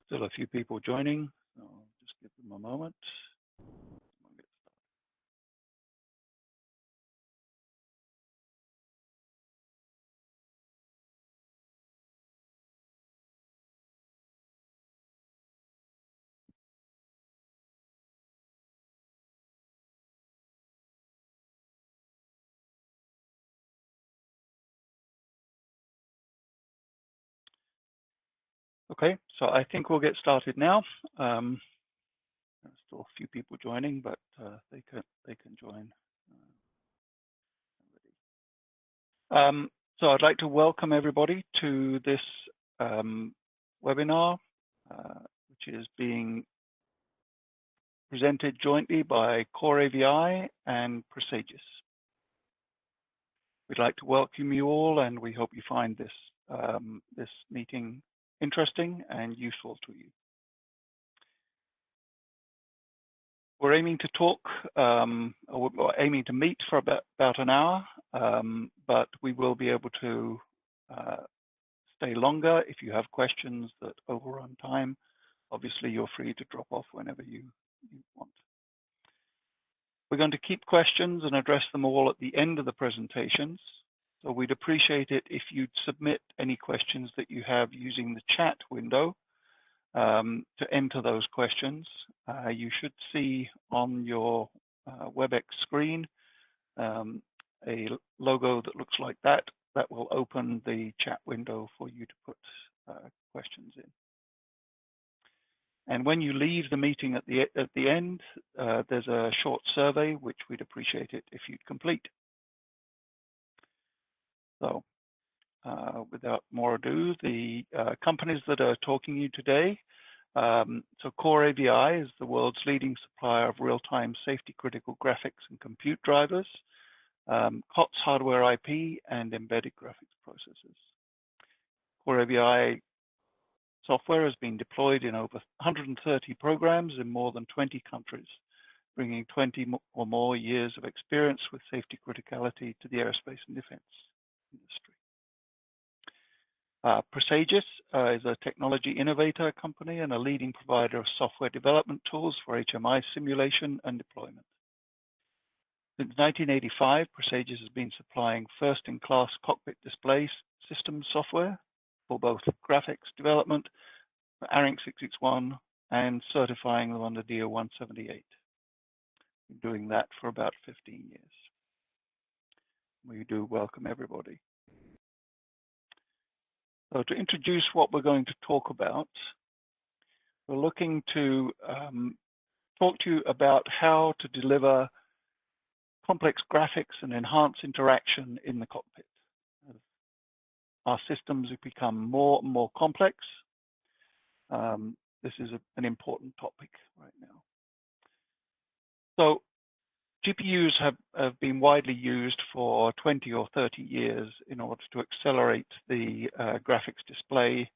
Still a few people joining, so I'll just give them a moment. Okay, so I think we'll get started now. There's still a few people joining, but they can join. So I'd like to welcome everybody to this webinar, which is being presented jointly by Core AVI and PRESAGIS. We'd like to welcome you all, and we hope you find this this meeting interesting and useful to you. We're aiming to talk, or aiming to meet for about an hour, but we will be able to stay longer if you have questions that overrun time. Obviously, you're free to drop off whenever you want. We're going to keep questions and address them all at the end of the presentations. So we'd appreciate it if you'd submit any questions that you have using the chat window to enter those questions. You should see on your WebEx screen a logo that looks like that. That will open the chat window for you to put questions in. And when you leave the meeting at the end, there's a short survey, which we'd appreciate it if you'd complete. So without more ado, the companies that are talking to you today. So Core AVI is the world's leading supplier of real-time safety critical graphics and compute drivers, COTS hardware IP, and embedded graphics processors. Core AVI software has been deployed in over 130 programs in more than 20 countries, bringing 20 or more years of experience with safety criticality to the aerospace and defense industry. PRESAGIS is a technology innovator company and a leading provider of software development tools for HMI simulation and deployment. Since 1985, PRESAGIS has been supplying first-in-class cockpit display system software for both graphics development for ARINC 661 and certifying them under DO 178. Been doing that for about 15 years. We do welcome everybody. So to introduce what we're going to talk about, we're looking to talk to you about how to deliver complex graphics and enhance interaction in the cockpit. Our systems have become more and more complex. This is an important topic right now. So GPUs have been widely used for 20 or 30 years in order to accelerate the graphics display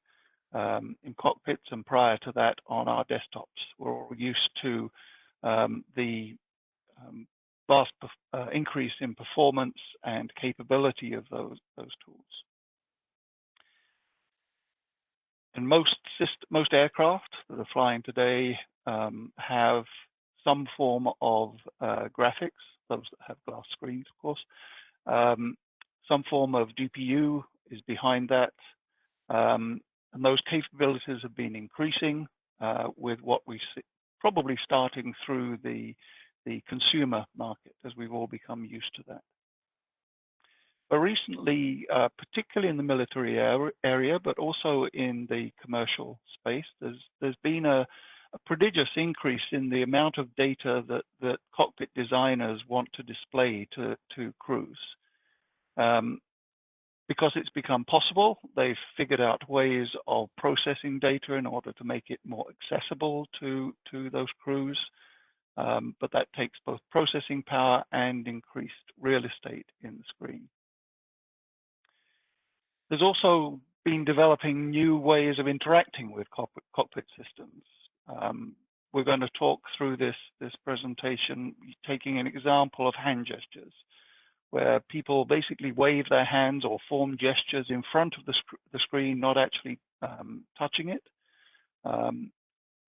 in cockpits, and prior to that on our desktops. We're all used to the vast increase in performance and capability of those tools. And most aircraft that are flying today have some form of graphics, those that have glass screens, of course. Some form of GPU is behind that. And those capabilities have been increasing with what we see, probably starting through the consumer market, as we've all become used to that. But recently, particularly in the military area, but also in the commercial space, there's been a prodigious increase in the amount of data that cockpit designers want to display to crews. Because it's become possible, they've figured out ways of processing data in order to make it more accessible to those crews. But that takes both processing power and increased real estate in the screen. There's also been developing new ways of interacting with cockpit systems. We're going to talk through this presentation, taking an example of hand gestures, where people basically wave their hands or form gestures in front of the screen, not actually touching it.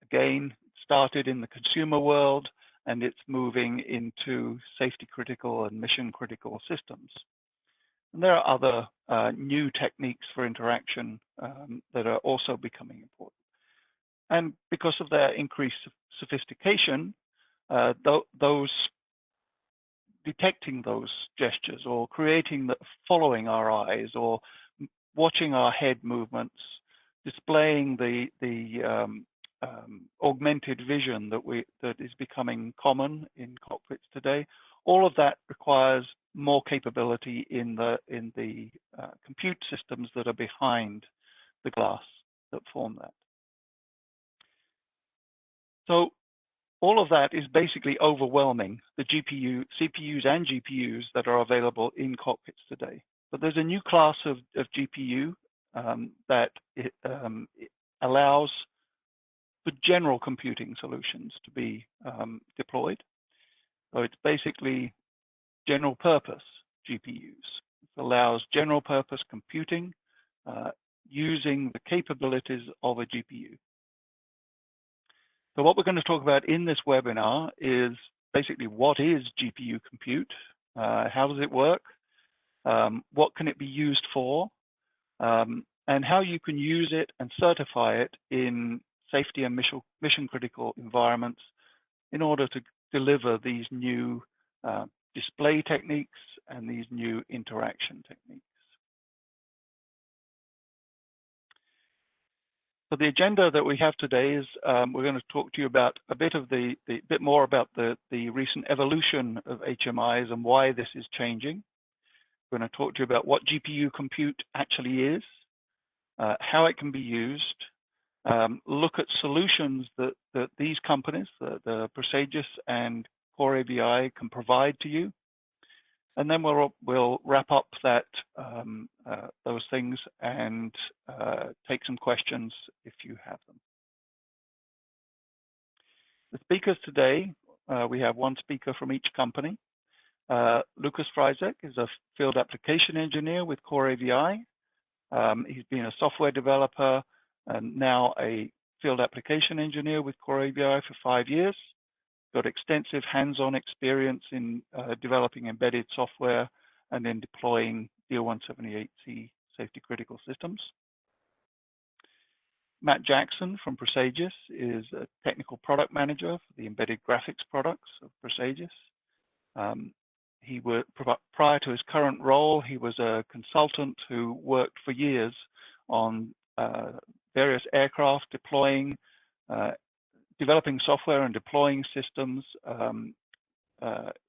Again, started in the consumer world, and it's moving into safety critical and mission critical systems. And there are other new techniques for interaction that are also becoming important. And because of their increased sophistication, those detecting those gestures or creating the following our eyes or watching our head movements, displaying the augmented vision that is becoming common in cockpits today. All of that requires more capability in the compute systems that are behind the glass that form that. So all of that is basically overwhelming the CPUs and GPUs that are available in cockpits today. But there's a new class of GPU that allows for general computing solutions to be deployed. So it's basically general purpose GPUs. It allows general purpose computing using the capabilities of a GPU. So what we're going to talk about in this webinar is basically what is GPU compute, how does it work, what can it be used for, and how you can use it and certify it in safety and mission critical environments in order to deliver these new display techniques and these new interaction techniques. So the agenda that we have today is we're going to talk to you about a bit more about the recent evolution of HMIs and why this is changing. We're going to talk to you about what GPU compute actually is, how it can be used, look at solutions that these companies, the PRESAGIS and Core AVI, can provide to you. And then we'll wrap up those things and take some questions if you have them. The speakers today, we have one speaker from each company. Lucas Freisek is a field application engineer with Core AVI. He's been a software developer and now a field application engineer with Core AVI for 5 years. Got extensive hands-on experience in developing embedded software and in deploying DO-178C safety critical systems. Matt Jackson from PRESAGIS is a technical product manager for the embedded graphics products of PRESAGIS. Prior to his current role, he was a consultant who worked for years on various aircraft developing software and deploying systems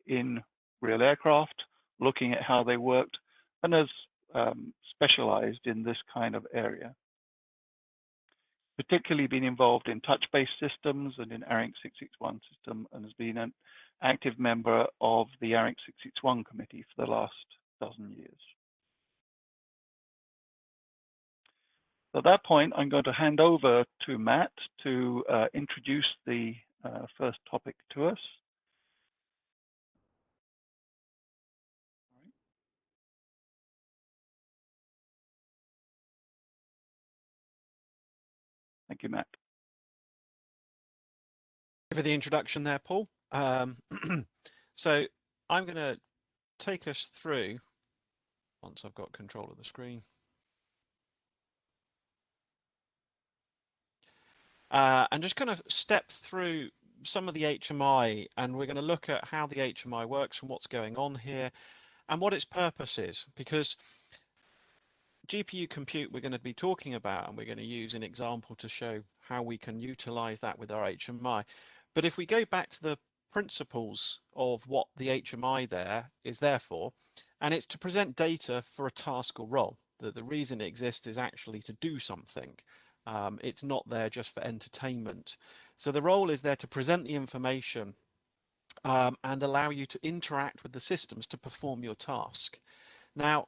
in real aircraft, looking at how they worked, and has specialized in this kind of area. Particularly been involved in touch-based systems and in ARINC 661 system, and has been an active member of the ARINC 661 committee for the last 12 years. So at that point, I'm going to hand over to Matt to introduce the first topic to us. Thank you, Matt. For the introduction there, Paul. So I'm going to take us through, once I've got control of the screen, and just kind of step through some of the HMI, and we're going to look at how the HMI works and what's going on here and what its purpose is, because GPU compute we're going to be talking about, and we're going to use an example to show how we can utilize that with our HMI. But if we go back to the principles of what the HMI there is there for, and it's to present data for a task or role. The reason it exists is actually to do something. It's not there just for entertainment. So the role is there to present the information and allow you to interact with the systems to perform your task. Now,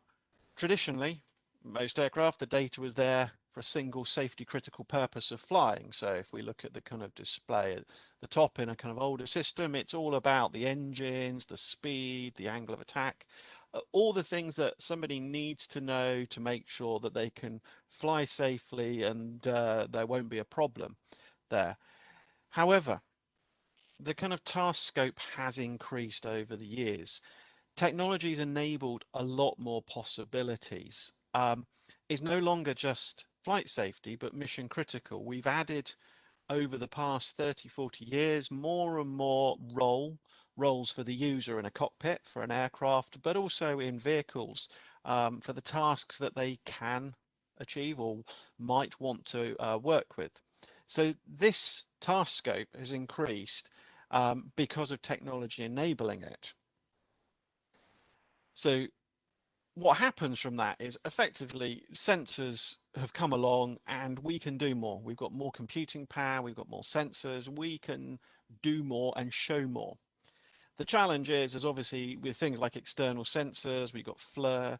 traditionally, most aircraft, the data was there for a single safety critical purpose of flying. So if we look at the kind of display at the top in a kind of older system, it's all about the engines, the speed, the angle of attack. all the things that somebody needs to know to make sure that they can fly safely and there won't be a problem there. However, the kind of task scope has increased over the years. Technology's enabled a lot more possibilities. It's no longer just flight safety, but mission critical. We've added over the past 30, 40 years, more and more roles for the user in a cockpit for an aircraft, but also in vehicles for the tasks that they can achieve or might want to work with. So this task scope has increased because of technology enabling it. So what happens from that is effectively sensors have come along and we can do more. We've got more computing power, we've got more sensors, we can do more and show more. The challenge is obviously with things like external sensors, we've got FLIR,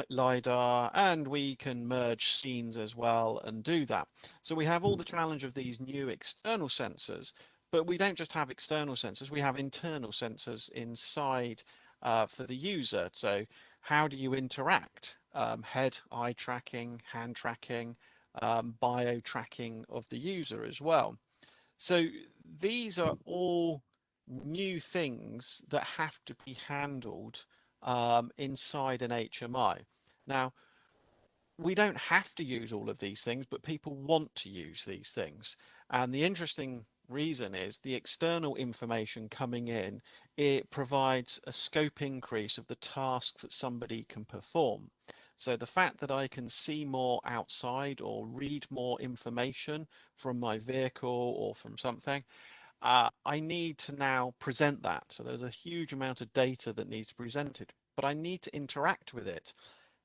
LiDAR, and we can merge scenes as well and do that. So we have all the challenge of these new external sensors, but we don't just have external sensors, we have internal sensors inside for the user. So how do you interact? Head, eye tracking, hand tracking, bio tracking of the user as well. So these are all new things that have to be handled inside an HMI. Now, we don't have to use all of these things, but people want to use these things. And the interesting reason is the external information coming in, it provides a scope increase of the tasks that somebody can perform. So the fact that I can see more outside or read more information from my vehicle or from something, I need to now present that. So there's a huge amount of data that needs to be presented, but I need to interact with it.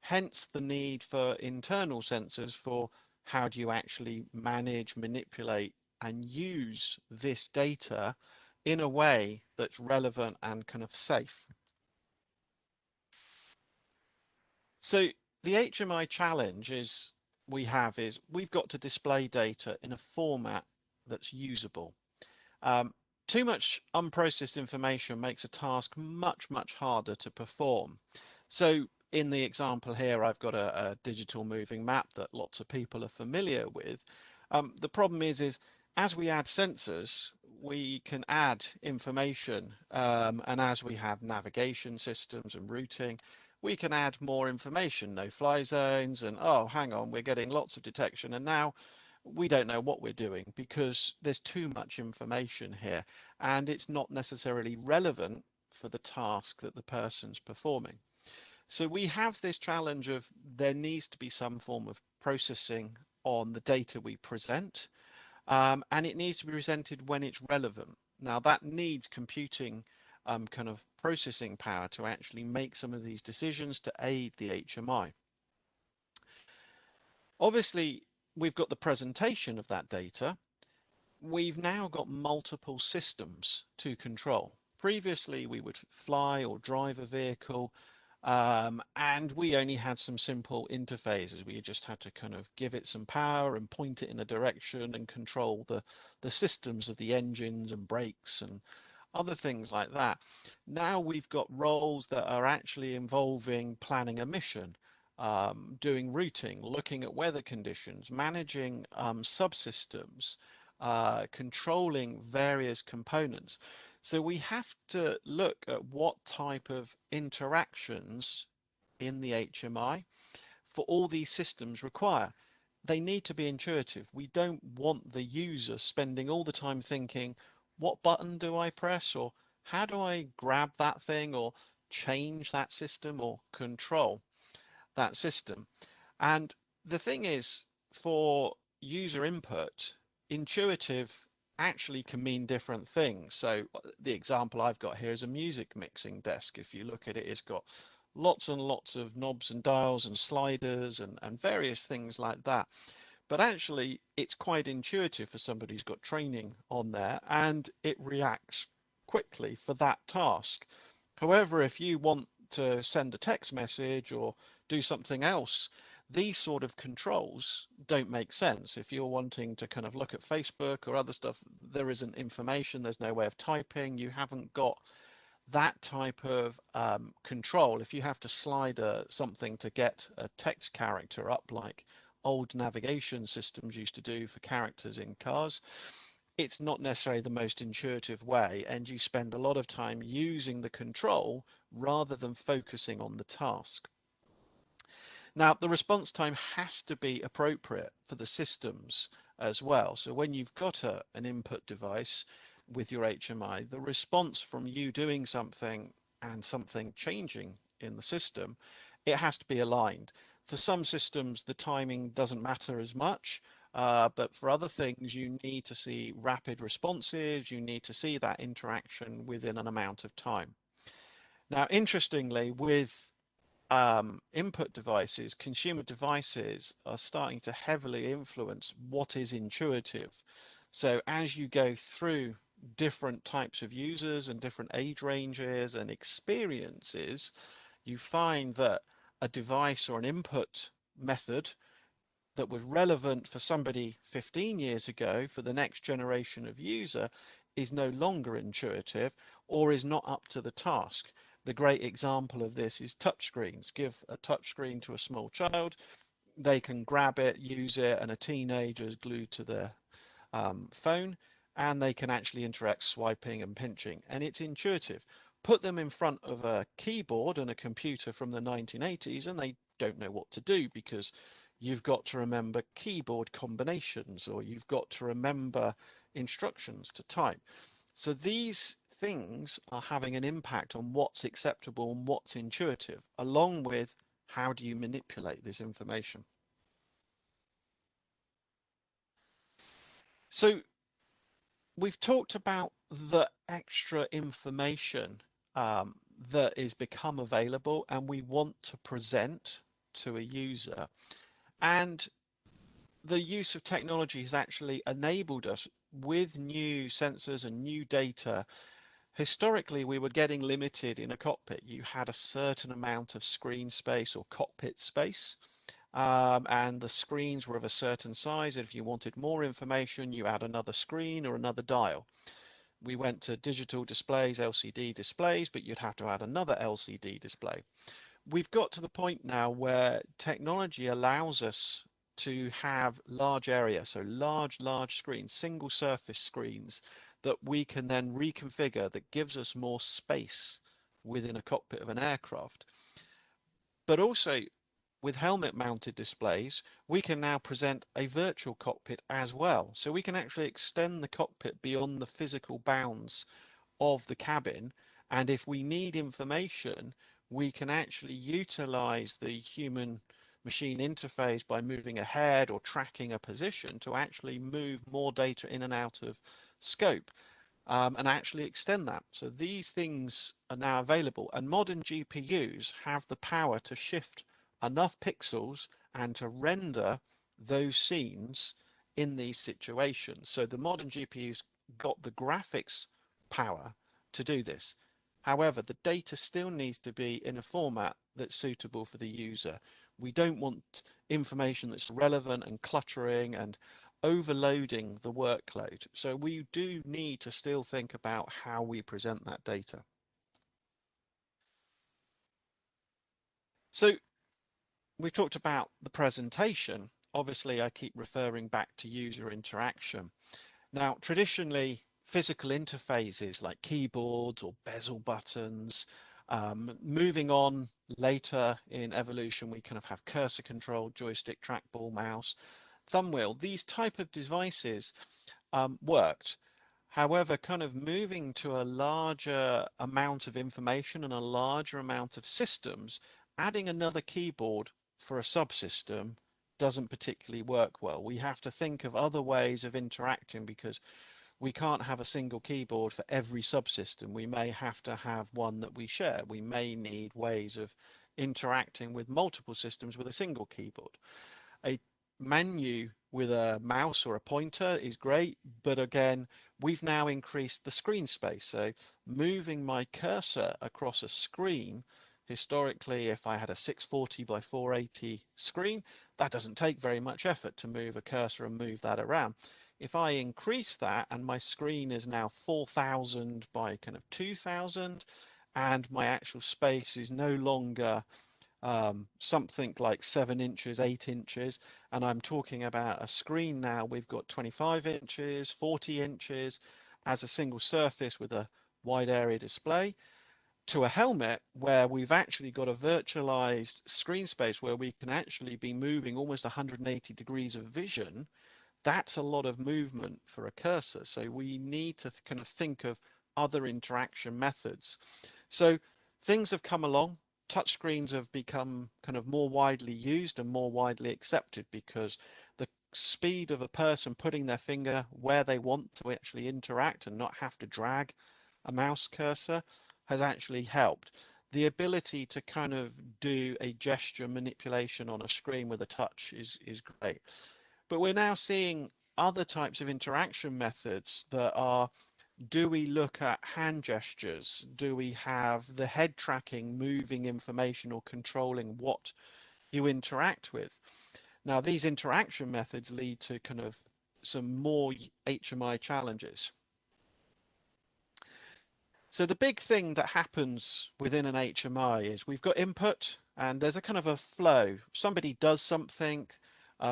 Hence the need for internal sensors for how do you actually manage, manipulate, and use this data in a way that's relevant and kind of safe. So the HMI challenge is we've got to display data in a format that's usable. Too much unprocessed information makes a task much, much harder to perform. So in the example here, I've got a digital moving map that lots of people are familiar with. The problem is as we add sensors, we can add information, and as we have navigation systems and routing, we can add more information, no fly zones, and oh, hang on, we're getting lots of detection, and now we don't know what we're doing because there's too much information here and it's not necessarily relevant for the task that the person's performing. So we have this challenge of there needs to be some form of processing on the data we present, and it needs to be presented when it's relevant. Now that needs computing kind of processing power to actually make some of these decisions to aid the HMI. Obviously, we've got the presentation of that data. We've now got multiple systems to control. Previously, we would fly or drive a vehicle, and we only had some simple interfaces. We just had to kind of give it some power and point it in a direction and control the systems of the engines and brakes and other things like that. Now we've got roles that are actually involving planning a mission, doing routing, looking at weather conditions, managing subsystems, controlling various components. So we have to look at what type of interactions in the HMI for all these systems require. They need to be intuitive. We don't want the user spending all the time thinking, what button do I press, or how do I grab that thing or change that system or control that system. And the thing is, for user input, intuitive actually can mean different things. So the example I've got here is a music mixing desk. If you look at it, it's got lots and lots of knobs and dials and sliders and various things like that. But actually, it's quite intuitive for somebody who's got training on there, and it reacts quickly for that task. However, if you want to send a text message or do something else, these sort of controls don't make sense. If you're wanting to kind of look at Facebook or other stuff, there isn't information, there's no way of typing, you haven't got that type of control, if you have to slide something to get a text character up like old navigation systems used to do for characters in cars, it's not necessarily the most intuitive way, and you spend a lot of time using the control rather than focusing on the task. Now, the response time has to be appropriate for the systems as well. So when you've got an input device with your HMI, the response from you doing something and something changing in the system, it has to be aligned. For some systems, the timing doesn't matter as much, but for other things, you need to see rapid responses, you need to see that interaction within an amount of time. Now, interestingly, with input devices, consumer devices are starting to heavily influence what is intuitive. So as you go through different types of users and different age ranges and experiences, you find that a device or an input method that was relevant for somebody 15 years ago for the next generation of user is no longer intuitive or is not up to the task. The great example of this is touchscreens. Give a touchscreen to a small child, they can grab it, use it, and a teenager is glued to their phone, and they can actually interact swiping and pinching, and it's intuitive. Put them in front of a keyboard and a computer from the 1980s, and they don't know what to do because you've got to remember keyboard combinations or you've got to remember instructions to type. So these things are having an impact on what's acceptable and what's intuitive, along with how do you manipulate this information. So we've talked about the extra information that is become available and we want to present to a user. And the use of technology has actually enabled us with new sensors and new data. Historically, we were getting limited in a cockpit. You had a certain amount of screen space or cockpit space. And the screens were of a certain size. If you wanted more information, you add another screen or another dial. We went to digital displays, LCD displays, but you'd have to add another LCD display. We've got to the point now where technology allows us to have large area, so large screens, single surface screens that we can then reconfigure that gives us more space within a cockpit of an aircraft. But also with helmet mounted displays, we can now present a virtual cockpit as well. So we can actually extend the cockpit beyond the physical bounds of the cabin. And if we need information, we can actually utilize the human machine interface by moving a head or tracking a position to actually move more data in and out of scope. And actually extend that. So these things are now available, and modern GPUs have the power to shift enough pixels and to render those scenes in these situations. So the modern GPUs got the graphics power to do this. However, the data still needs to be in a format that's suitable for the user. We don't want information that's relevant and cluttering and overloading the workload. So we do need to still think about how we present that data. So we've talked about the presentation. Obviously, I keep referring back to user interaction. Now, traditionally, physical interfaces like keyboards or bezel buttons, moving on later in evolution, we kind of have cursor control, joystick, trackball, mouse, thumb wheel. These type of devices worked. However, kind of moving to a larger amount of information and a larger amount of systems, adding another keyboard for a subsystem doesn't particularly work well. We have to think of other ways of interacting because we can't have a single keyboard for every subsystem. We may have to have one that we share. We may need ways of interacting with multiple systems with a single keyboard. A menu with a mouse or a pointer is great, but again, we've now increased the screen space. So moving my cursor across a screen, historically, if I had a 640 by 480 screen, that doesn't take very much effort to move a cursor and move that around. If I increase that and my screen is now 4000 by kind of 2000, and my actual space is no longer something like 7 inches, 8 inches, and I'm talking about a screen now. We've got 25 inches, 40 inches as a single surface with a wide area display, to a helmet where we've actually got a virtualized screen space where we can actually be moving almost 180 degrees of vision. That's a lot of movement for a cursor. So we need to kind of think of other interaction methods. So things have come along. Touchscreens have become kind of more widely used and more widely accepted because the speed of a person putting their finger where they want to actually interact and not have to drag a mouse cursor has actually helped. The ability to kind of do a gesture manipulation on a screen with a touch is great. But we're now seeing other types of interaction methods that are, do we look at hand gestures? Do we have the head tracking, moving information or controlling what you interact with? Now, these interaction methods lead to kind of some more HMI challenges. So the big thing that happens within an HMI is we've got input and there's a kind of a flow. Somebody does something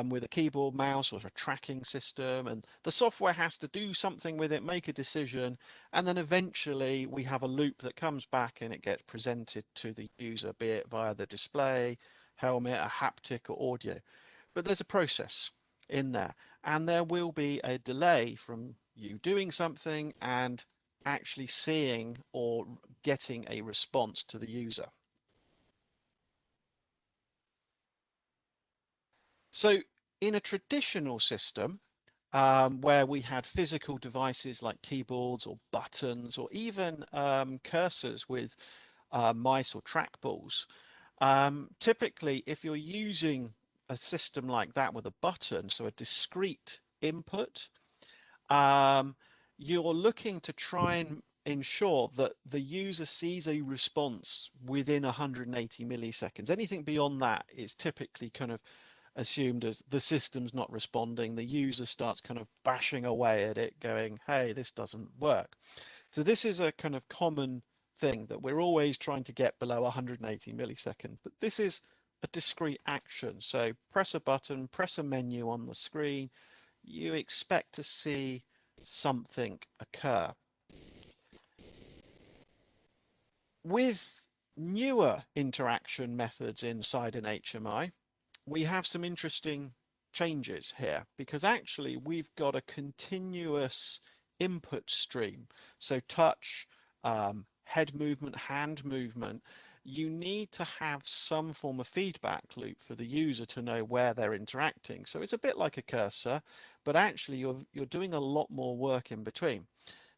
with a keyboard, mouse, or a tracking system, and the software has to do something with it, make a decision, and then eventually we have a loop that comes back and it gets presented to the user, be it via the display, helmet, a haptic, or audio. But there's a process in there, and there will be a delay from you doing something and actually seeing or getting a response to the user. So in a traditional system, where we had physical devices like keyboards or buttons or even cursors with mice or trackballs, typically if you're using a system like that with a button, so a discrete input, you're looking to try and ensure that the user sees a response within 180 milliseconds. Anything beyond that is typically kind of assumed as the system's not responding. The user starts kind of bashing away at it going, hey, this doesn't work. So this is a kind of common thing that we're always trying to get below 180 milliseconds, but this is a discrete action. So press a button, press a menu on the screen, you expect to see something occur. With newer interaction methods inside an HMI, we have some interesting changes here because actually we've got a continuous input stream. So touch, head movement, hand movement, you need to have some form of feedback loop for the user to know where they're interacting. So it's a bit like a cursor, but actually you're doing a lot more work in between.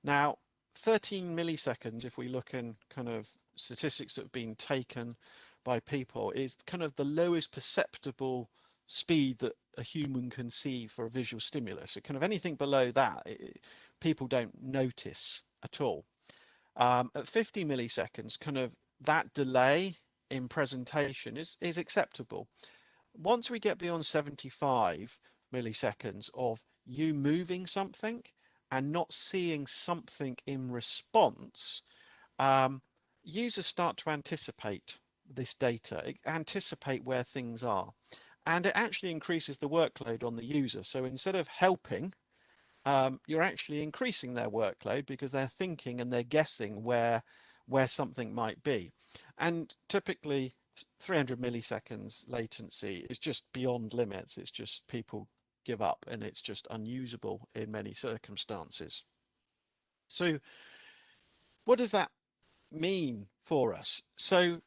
Now, 13 milliseconds, if we look in kind of statistics that have been taken by people, is kind of the lowest perceptible speed that a human can see for a visual stimulus. It kind of anything below that, people don't notice at all. At 50 milliseconds, kind of that delay in presentation is acceptable. Once we get beyond 75 milliseconds of you moving something and not seeing something in response, users start to anticipate this data, anticipate where things are, and it actually increases the workload on the user. So instead of helping, you're actually increasing their workload because they're thinking and they're guessing where something might be. And typically 300 milliseconds latency is just beyond limits. It's just people give up and it's just unusable in many circumstances. So what does that mean for us? So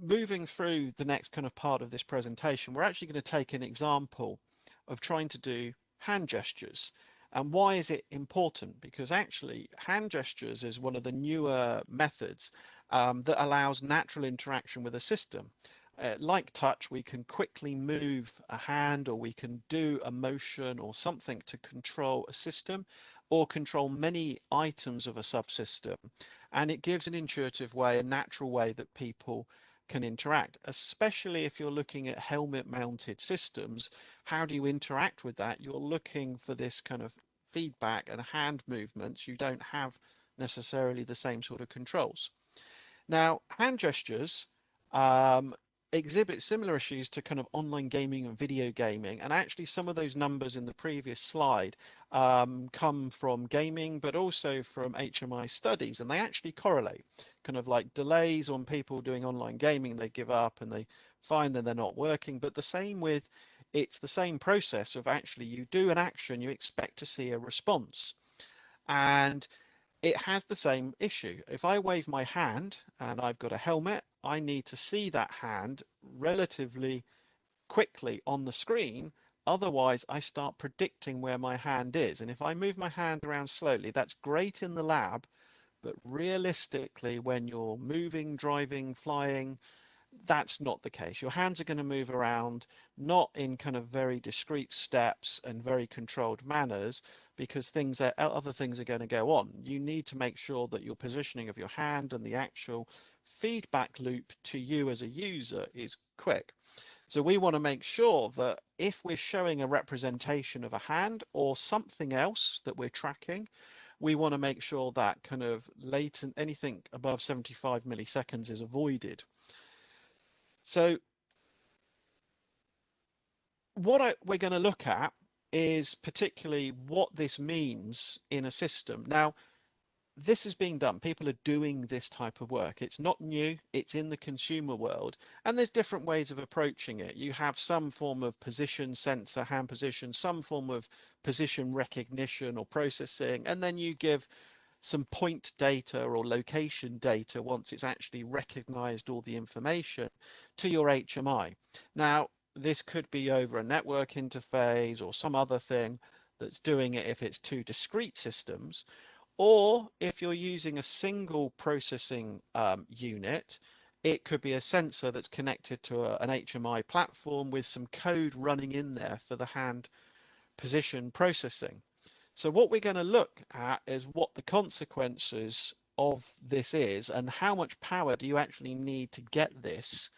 moving through the next kind of part of this presentation, we're actually going to take an example of trying to do hand gestures. And why is it important? Because actually hand gestures is one of the newer methods that allows natural interaction with a system. Like touch, we can quickly move a hand or we can do a motion or something to control a system or control many items of a subsystem. And it gives an intuitive way, a natural way that people can interact, especially if you're looking at helmet mounted systems. How do you interact with that? You're looking for this kind of feedback and hand movements. You don't have necessarily the same sort of controls. Now, hand gestures exhibit similar issues to kind of online gaming and video gaming. And actually, some of those numbers in the previous slide come from gaming, but also from HMI studies. And they actually correlate, kind of like delays on people doing online gaming, they give up and they find that they're not working. But the same with, it's the same process of actually you do an action, you expect to see a response. And it has the same issue. If I wave my hand and I've got a helmet, I need to see that hand relatively quickly on the screen. Otherwise, I start predicting where my hand is. And if I move my hand around slowly, that's great in the lab. But realistically, when you're moving, driving, flying, that's not the case. Your hands are going to move around, not in kind of very discrete steps and very controlled manners, because other things are going to go on. You need to make sure that your positioning of your hand and the actual feedback loop to you as a user is quick. So we want to make sure that if we're showing a representation of a hand or something else that we're tracking, we want to make sure that kind of latent, anything above 75 milliseconds is avoided. So what we're going to look at is particularly what this means in a system. Now, this is being done. People are doing this type of work. It's not new. It's in the consumer world. And there's different ways of approaching it. You have some form of position sensor, hand position, some form of position recognition or processing, and then you give some point data or location data once it's actually recognized all the information to your HMI. Now, this could be over a network interface or some other thing that's doing it if it's two discrete systems, or if you're using a single processing unit, it could be a sensor that's connected to an HMI platform with some code running in there for the hand position processing. So what we're going to look at is what the consequences of this is and how much power do you actually need to get this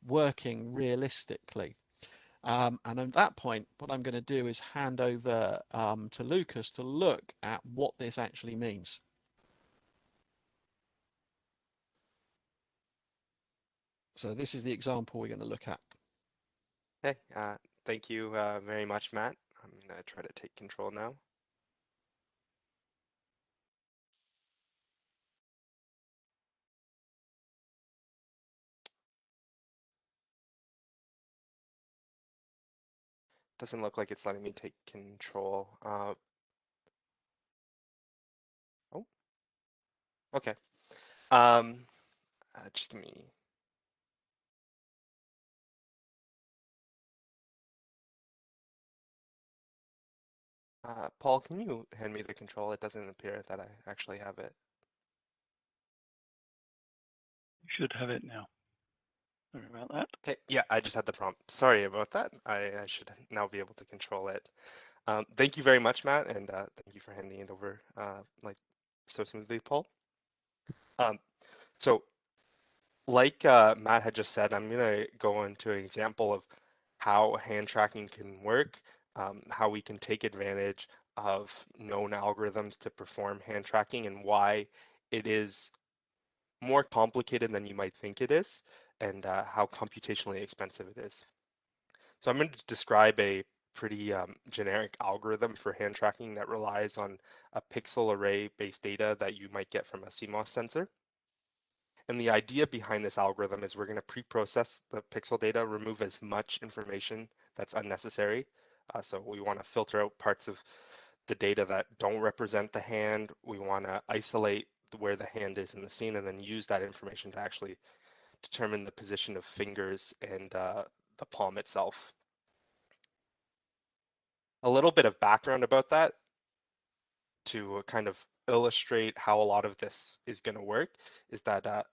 working realistically. And at that point, what I'm going to do is hand over to Lucas to look at what this actually means. So this is the example we're going to look at. Hey, thank you very much, Matt. I'm gonna try to take control now. Doesn't look like it's letting me take control. Oh, okay. Just give me. Paul, can you hand me the control? It doesn't appear that I actually have it. You should have it now. Sorry about that. Okay, yeah, I just had the prompt. Sorry about that. I should now be able to control it. Thank you very much, Matt, and thank you for handing it over like so smoothly, Paul. So like Matt had just said, I'm gonna go into an example of how hand tracking can work, how we can take advantage of known algorithms to perform hand tracking and why it is more complicated than you might think it is, and how computationally expensive it is. So I'm going to describe a pretty generic algorithm for hand tracking that relies on a pixel array based data that you might get from a CMOS sensor. And the idea behind this algorithm is we're going to pre-process the pixel data, remove as much information that's unnecessary. So we want to filter out parts of the data that don't represent the hand. We want to isolate where the hand is in the scene and then use that information to actually determine the position of fingers and the palm itself. A little bit of background about that to kind of illustrate how a lot of this is going to work is that a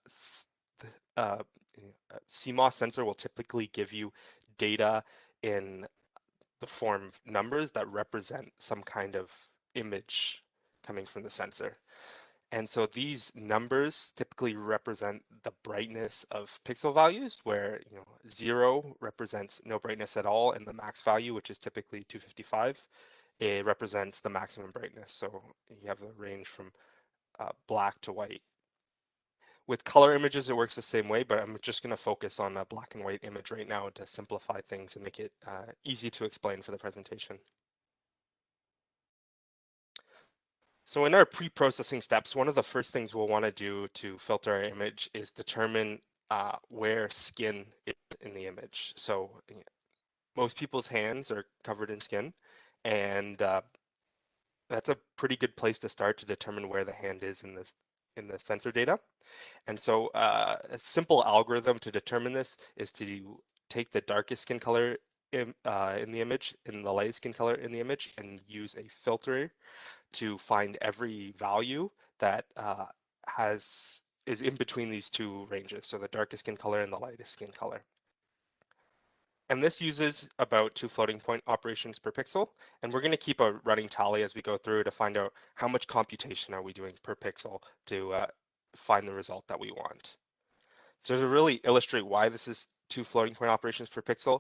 CMOS sensor will typically give you data in the form of numbers that represent some kind of image coming from the sensor. And so these numbers typically represent the brightness of pixel values, where 0 represents no brightness at all, and the max value, which is typically 255, it represents the maximum brightness. So you have a range from black to white. With color images, it works the same way, but I'm just going to focus on a black and white image right now to simplify things and make it easy to explain for the presentation. So in our pre-processing steps, one of the first things we'll want to do to filter our image is determine where skin is in the image. So most people's hands are covered in skin, and that's a pretty good place to start to determine where the hand is in the sensor data. And so a simple algorithm to determine this is to take the darkest skin color in the image and the lightest skin color in the image and use a filter to find every value that is in between these two ranges, so the darkest skin color and the lightest skin color. And this uses about 2 floating point operations per pixel. And we're going to keep a running tally as we go through to find out how much computation are we doing per pixel to find the result that we want. So to really illustrate why this is 2 floating point operations per pixel,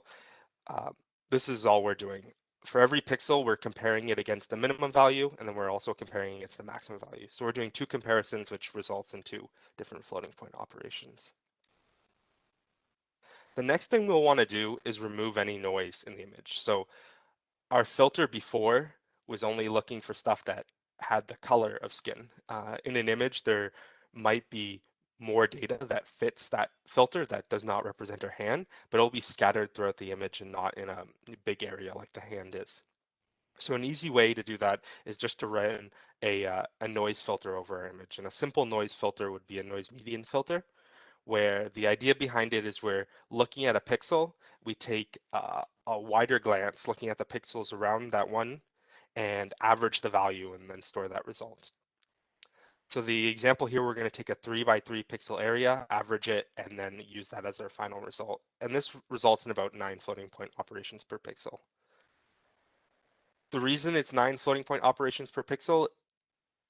this is all we're doing. For every pixel, we're comparing it against the minimum value, and then we're also comparing against the maximum value. So we're doing 2 comparisons, which results in 2 different floating point operations. The next thing we'll want to do is remove any noise in the image. So our filter before was only looking for stuff that had the color of skin. In an image, there might be more data that fits that filter that does not represent our hand, but it'll be scattered throughout the image and not in a big area like the hand is. So an easy way to do that is just to run a noise filter over our image. And a simple noise filter would be a noise median filter, where the idea behind it is we're looking at a pixel, we take a wider glance looking at the pixels around that one and average the value and then store that result. So the example here, we're going to take a 3 by 3 pixel area, average it, and then use that as our final result. And this results in about 9 floating point operations per pixel. The reason it's 9 floating point operations per pixel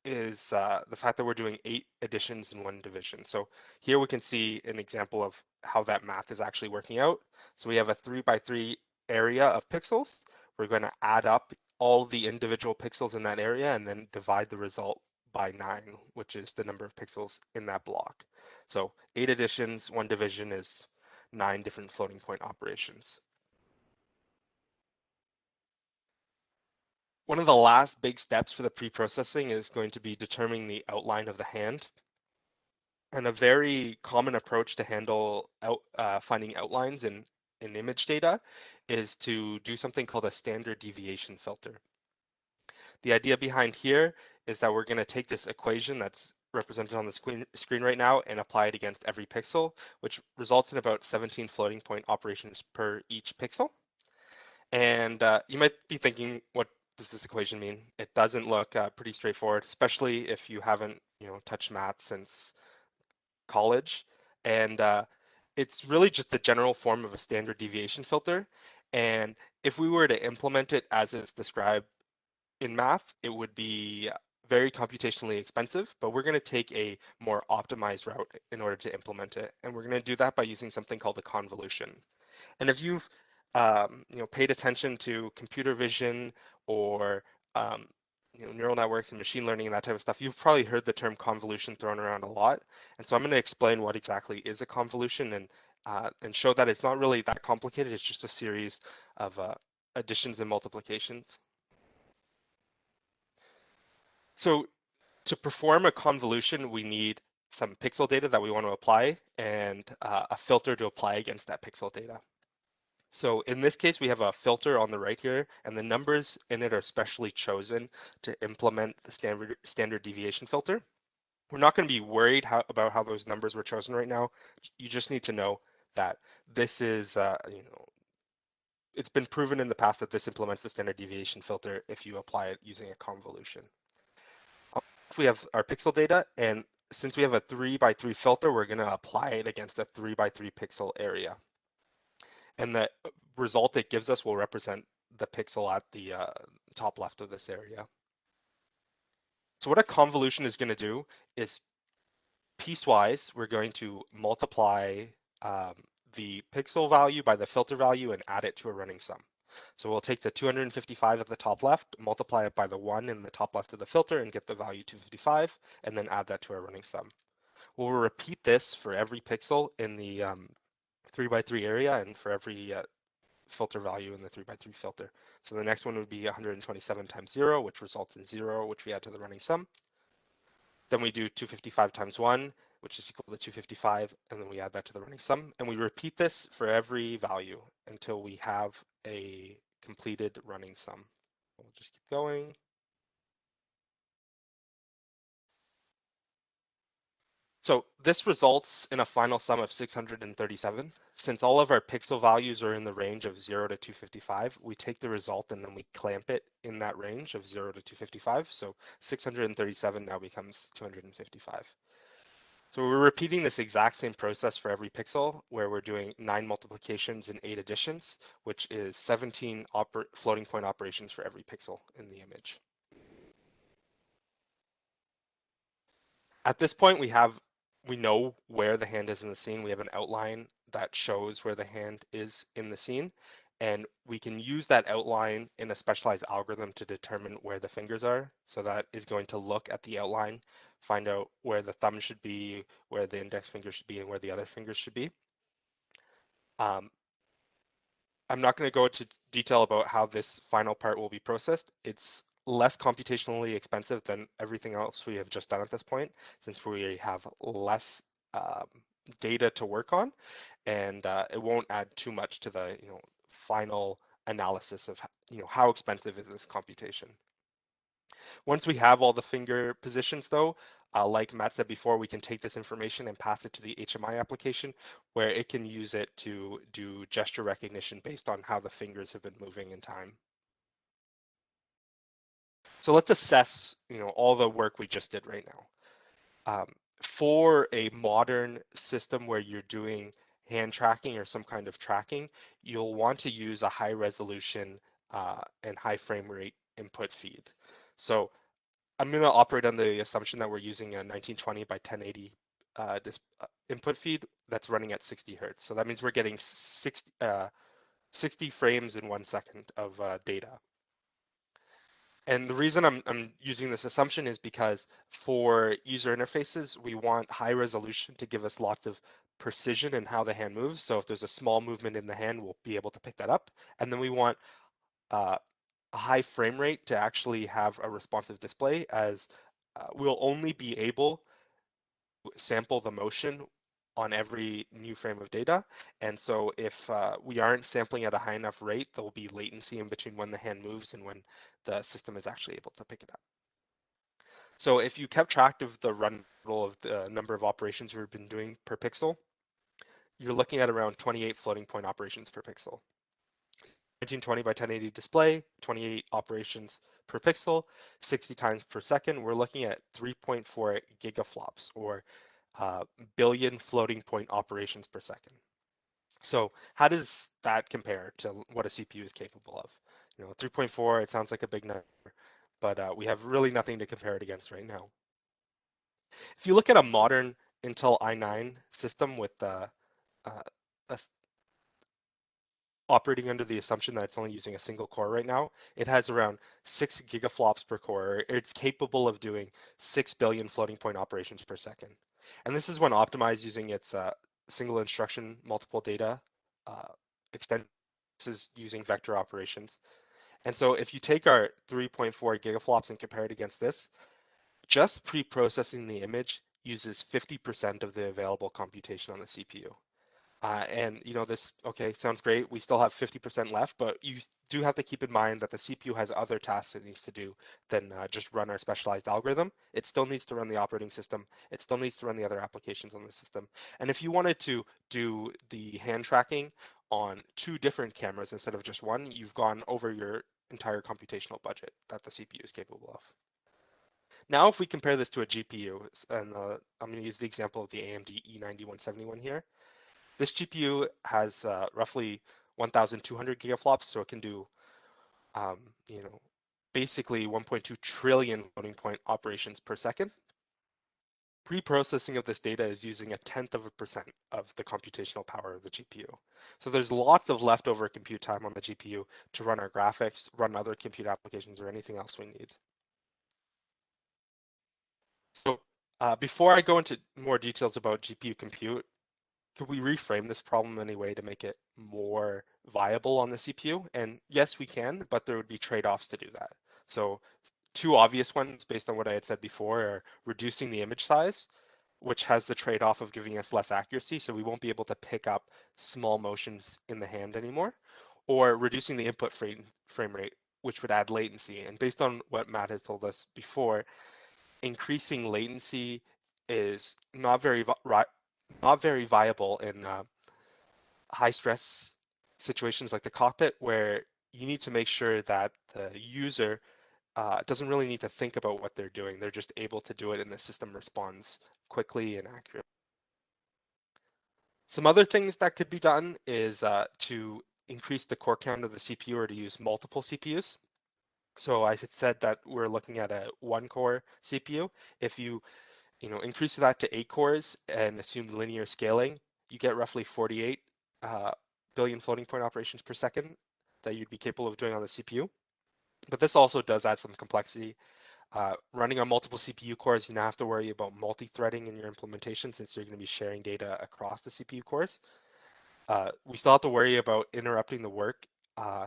is the fact that we're doing 8 additions in 1 division. So here we can see an example of how that math is actually working out. So we have a 3 by 3 area of pixels. We're going to add up all the individual pixels in that area and then divide the result by 9, which is the number of pixels in that block. So 8 additions, 1 division is 9 different floating point operations. One of the last big steps for the pre-processing is going to be determining the outline of the hand. And a very common approach to handle finding outlines in image data is to do something called a standard deviation filter. The idea behind here is that we're going to take this equation that's represented on the screen right now and apply it against every pixel, which results in about 17 floating point operations per each pixel. And you might be thinking, what does this equation mean? It doesn't look pretty straightforward, especially if you haven't touched math since college. And it's really just the general form of a standard deviation filter. And if we were to implement it as it's described in math, it would be very computationally expensive, but we're going to take a more optimized route in order to implement it. And we're going to do that by using something called a convolution. And if you've paid attention to computer vision or neural networks and machine learning and that type of stuff, you've probably heard the term convolution thrown around a lot. And so I'm going to explain what exactly is a convolution and show that it's not really that complicated. It's just a series of additions and multiplications. So to perform a convolution, we need some pixel data that we want to apply and a filter to apply against that pixel data. So in this case, we have a filter on the right here, and the numbers in it are specially chosen to implement the standard deviation filter. We're not going to be worried about how those numbers were chosen right now. You just need to know that this is, it's been proven in the past that this implements the standard deviation filter if you apply it using a convolution. We have our pixel data, and since we have a 3 by 3 filter, we're going to apply it against a 3 by 3 pixel area. And the result it gives us will represent the pixel at the top left of this area. So what a convolution is going to do is piecewise, we're going to multiply the pixel value by the filter value and add it to a running sum. So we'll take the 255 at the top left, multiply it by the 1 in the top left of the filter and get the value 255, and then add that to our running sum. We'll repeat this for every pixel in the 3x3 area and for every filter value in the 3x3 filter. So the next one would be 127 times 0, which results in 0, which we add to the running sum. Then we do 255 times 1, which is equal to 255, and then we add that to the running sum. And we repeat this for every value until we have a completed running sum. We'll just keep going. So this results in a final sum of 637. Since all of our pixel values are in the range of 0 to 255, we take the result and then we clamp it in that range of 0 to 255. So 637 now becomes 255. So we're repeating this exact same process for every pixel, where we're doing 9 multiplications and 8 additions, which is 17 floating point operations for every pixel in the image. At this point, we know where the hand is in the scene. We have an outline that shows where the hand is in the scene, and we can use that outline in a specialized algorithm to determine where the fingers are. So that is going to look at the outline, find out where the thumb should be, where the index finger should be, and where the other fingers should be. I'm not going to go into detail about how this final part will be processed. It's less computationally expensive than everything else we have just done at this point, since we have less data to work on, and it won't add too much to the final analysis of how expensive is this computation. Once we have all the finger positions though, like Matt said before, we can take this information and pass it to the HMI application, where it can use it to do gesture recognition based on how the fingers have been moving in time. So let's assess, all the work we just did right now. For a modern system where you're doing hand tracking or some kind of tracking, you'll want to use a high resolution and high frame rate input feed. So I'm going to operate on the assumption that we're using a 1920 by 1080 input feed that's running at 60 hertz. So that means we're getting 60 frames in 1 second of data. And the reason I'm using this assumption is because for user interfaces, we want high resolution to give us lots of precision in how the hand moves. So if there's a small movement in the hand, we'll be able to pick that up. And then we want a high frame rate to actually have a responsive display, as we'll only be able to sample the motion on every new frame of data. And so if we aren't sampling at a high enough rate, there'll be latency in between when the hand moves and when the system is actually able to pick it up. So if you kept track of the run total of the number of operations we've been doing per pixel, you're looking at around 28 floating point operations per pixel. 1920 by 1080 display, 28 operations per pixel, 60 times per second. We're looking at 3.4 gigaflops, or billion floating point operations per second. So how does that compare to what a CPU is capable of? 3.4, it sounds like a big number, but we have really nothing to compare it against right now. If you look at a modern Intel i9 system with operating under the assumption that it's only using a single core right now, it has around 6 gigaflops per core. It's capable of doing 6 billion floating point operations per second. And this is when optimized using its single instruction multiple data extension. This is using vector operations. And so if you take our 3.4 gigaflops and compare it against this, just pre-processing the image uses 50% of the available computation on the CPU. And this, okay, sounds great. We still have 50% left, but you do have to keep in mind that the CPU has other tasks it needs to do than just run our specialized algorithm. It still needs to run the operating system. It still needs to run the other applications on the system. And if you wanted to do the hand tracking on 2 different cameras instead of just one, you've gone over your entire computational budget that the CPU is capable of. Now, if we compare this to a GPU, and I'm going to use the example of the AMD E9171 here. This GPU has roughly 1,200 gigaflops, so it can do, basically 1.2 trillion floating point operations per second. pre-processing of this data is using 0.1% of the computational power of the GPU. So there's lots of leftover compute time on the GPU to run our graphics, run other compute applications, or anything else we need. So before I go into more details about GPU compute, could we reframe this problem in any way to make it more viable on the CPU? And yes, we can, but there would be trade-offs to do that. So two obvious ones based on what I had said before are reducing the image size, which has the trade-off of giving us less accuracy, so we won't be able to pick up small motions in the hand anymore, or reducing the input frame rate, which would add latency. And based on what Matt has told us before, increasing latency is not very viable in high stress situations like the cockpit, where you need to make sure that the user doesn't really need to think about what they're doing. They're just able to do it and the system responds quickly and accurately. Some other things that could be done is to increase the core count of the CPU or to use multiple CPUs. So I had said that we're looking at a 1-core CPU. If you increase that to 8 cores and assume linear scaling, you get roughly 48 billion floating point operations per second that you'd be capable of doing on the CPU. But this also does add some complexity. Running on multiple CPU cores, you now have to worry about multi-threading in your implementation since you're going to be sharing data across the CPU cores. We still have to worry about interrupting the work.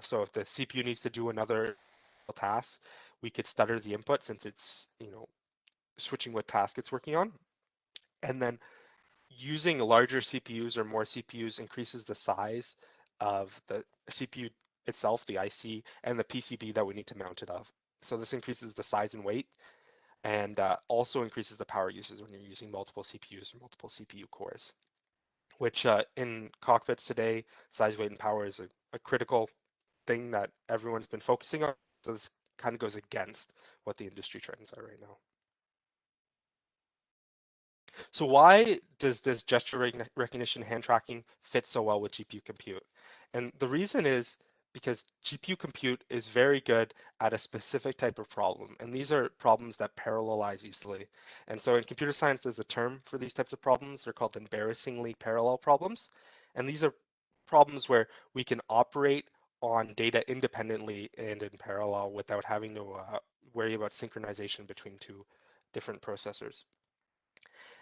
So if the CPU needs to do another task, we could stutter the input since it's switching what task it's working on. And then using larger CPUs or more CPUs increases the size of the CPU itself, the IC, and the PCB that we need to mount it off. So this increases the size and weight, and also increases the power usage when you're using multiple CPUs or multiple CPU cores, which in cockpits today, size, weight, and power is a critical thing that everyone's been focusing on. So this kind of goes against what the industry trends are right now. So why does this gesture recognition hand tracking fit so well with GPU compute? And the reason is because GPU compute is very good at a specific type of problem. And these are problems that parallelize easily. And so in computer science, there's a term for these types of problems. They're called embarrassingly parallel problems. And these are problems where we can operate on data independently and in parallel without having to worry about synchronization between two different processors.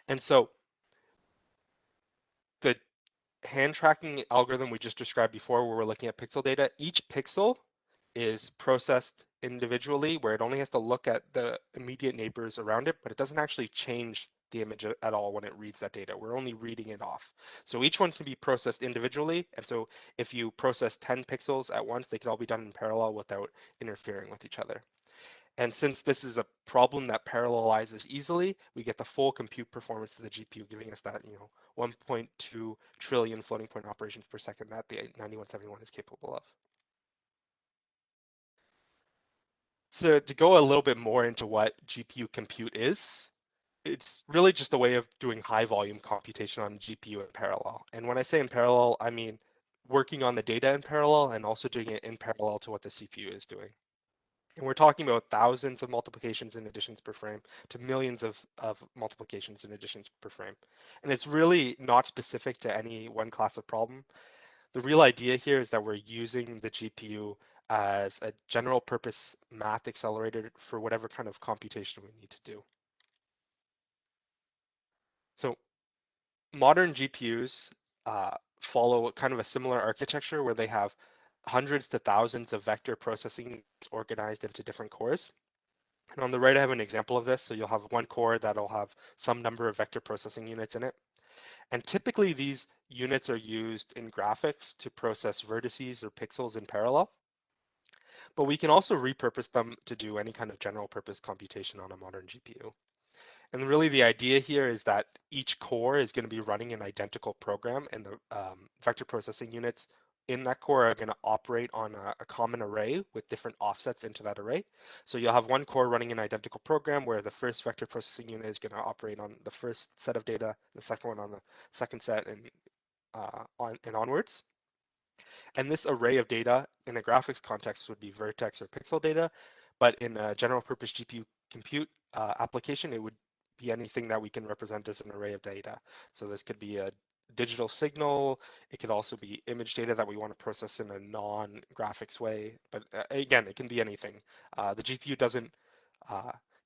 And so the hand tracking algorithm we just described before, where we're looking at pixel data, each pixel is processed individually, where it only has to look at the immediate neighbors around it, but it doesn't actually change the image at all when it reads that data. We're only reading it off. So each one can be processed individually. And so if you process 10 pixels at once, they can all be done in parallel without interfering with each other. And since this is a problem that parallelizes easily, we get the full compute performance of the GPU, giving us that 1.2 trillion floating point operations per second that the 9171 is capable of. So to go a little bit more into what GPU compute is, it's really just a way of doing high volume computation on GPU in parallel. And when I say in parallel, I mean working on the data in parallel and also doing it in parallel to what the CPU is doing. And we're talking about thousands of multiplications and additions per frame to millions of multiplications and additions per frame. And it's really not specific to any one class of problem. The real idea here is that we're using the GPU as a general purpose math accelerator for whatever kind of computation we need to do. So modern GPUs follow kind of a similar architecture where they have hundreds to thousands of vector processing organized into different cores. And on the right, I have an example of this. So you'll have one core that'll have some number of vector processing units in it. And typically these units are used in graphics to process vertices or pixels in parallel. But we can also repurpose them to do any kind of general purpose computation on a modern GPU. And really the idea here is that each core is going to be running an identical program, and the vector processing units in that core are going to operate on a common array with different offsets into that array. So you'll have one core running an identical program where the first vector processing unit is going to operate on the first set of data, the second one on the second set, and onwards. And this array of data in a graphics context would be vertex or pixel data, but in a general purpose GPU compute application, it would be anything that we can represent as an array of data. So this could be a digital signal. It could also be image data that we want to process in a non-graphics way. But again, it can be anything. The GPU doesn't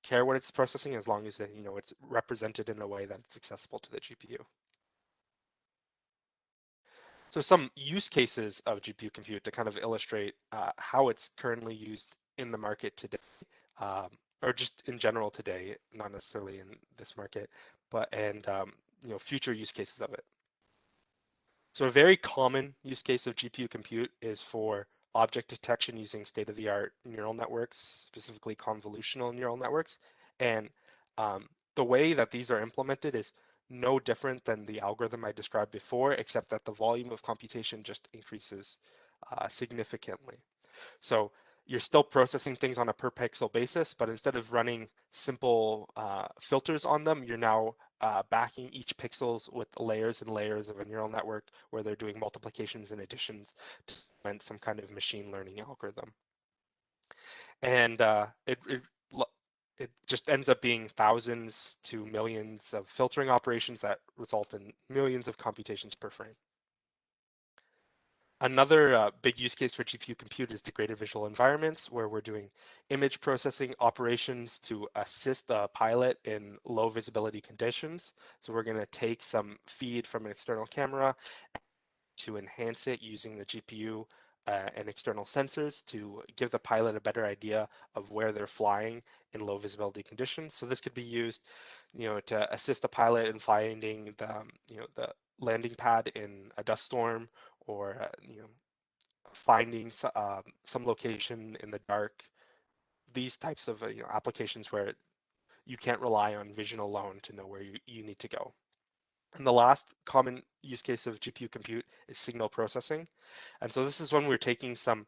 care what it's processing as long as it's represented in a way that it's accessible to the GPU. So some use cases of GPU compute to kind of illustrate how it's currently used in the market today, or just in general today, not necessarily in this market, but future use cases of it. So a very common use case of GPU compute is for object detection using state-of-the-art neural networks, specifically convolutional neural networks. And the way that these are implemented is no different than the algorithm I described before, except that the volume of computation just increases significantly. So you're still processing things on a per pixel basis, but instead of running simple filters on them, you're now backing each pixels with layers and layers of a neural network where they're doing multiplications and additions to implement some kind of machine learning algorithm. And it just ends up being thousands to millions of filtering operations that result in millions of computations per frame. Another big use case for GPU compute is degraded visual environments, where we're doing image processing operations to assist the pilot in low visibility conditions. So we're going to take some feed from an external camera to enhance it using the GPU and external sensors to give the pilot a better idea of where they're flying in low visibility conditions. So this could be used, to assist the pilot in finding the landing pad in a dust storm, or finding some location in the dark. These types of applications where you can't rely on vision alone to know where you need to go. And the last common use case of GPU compute is signal processing. And so this is when we're taking some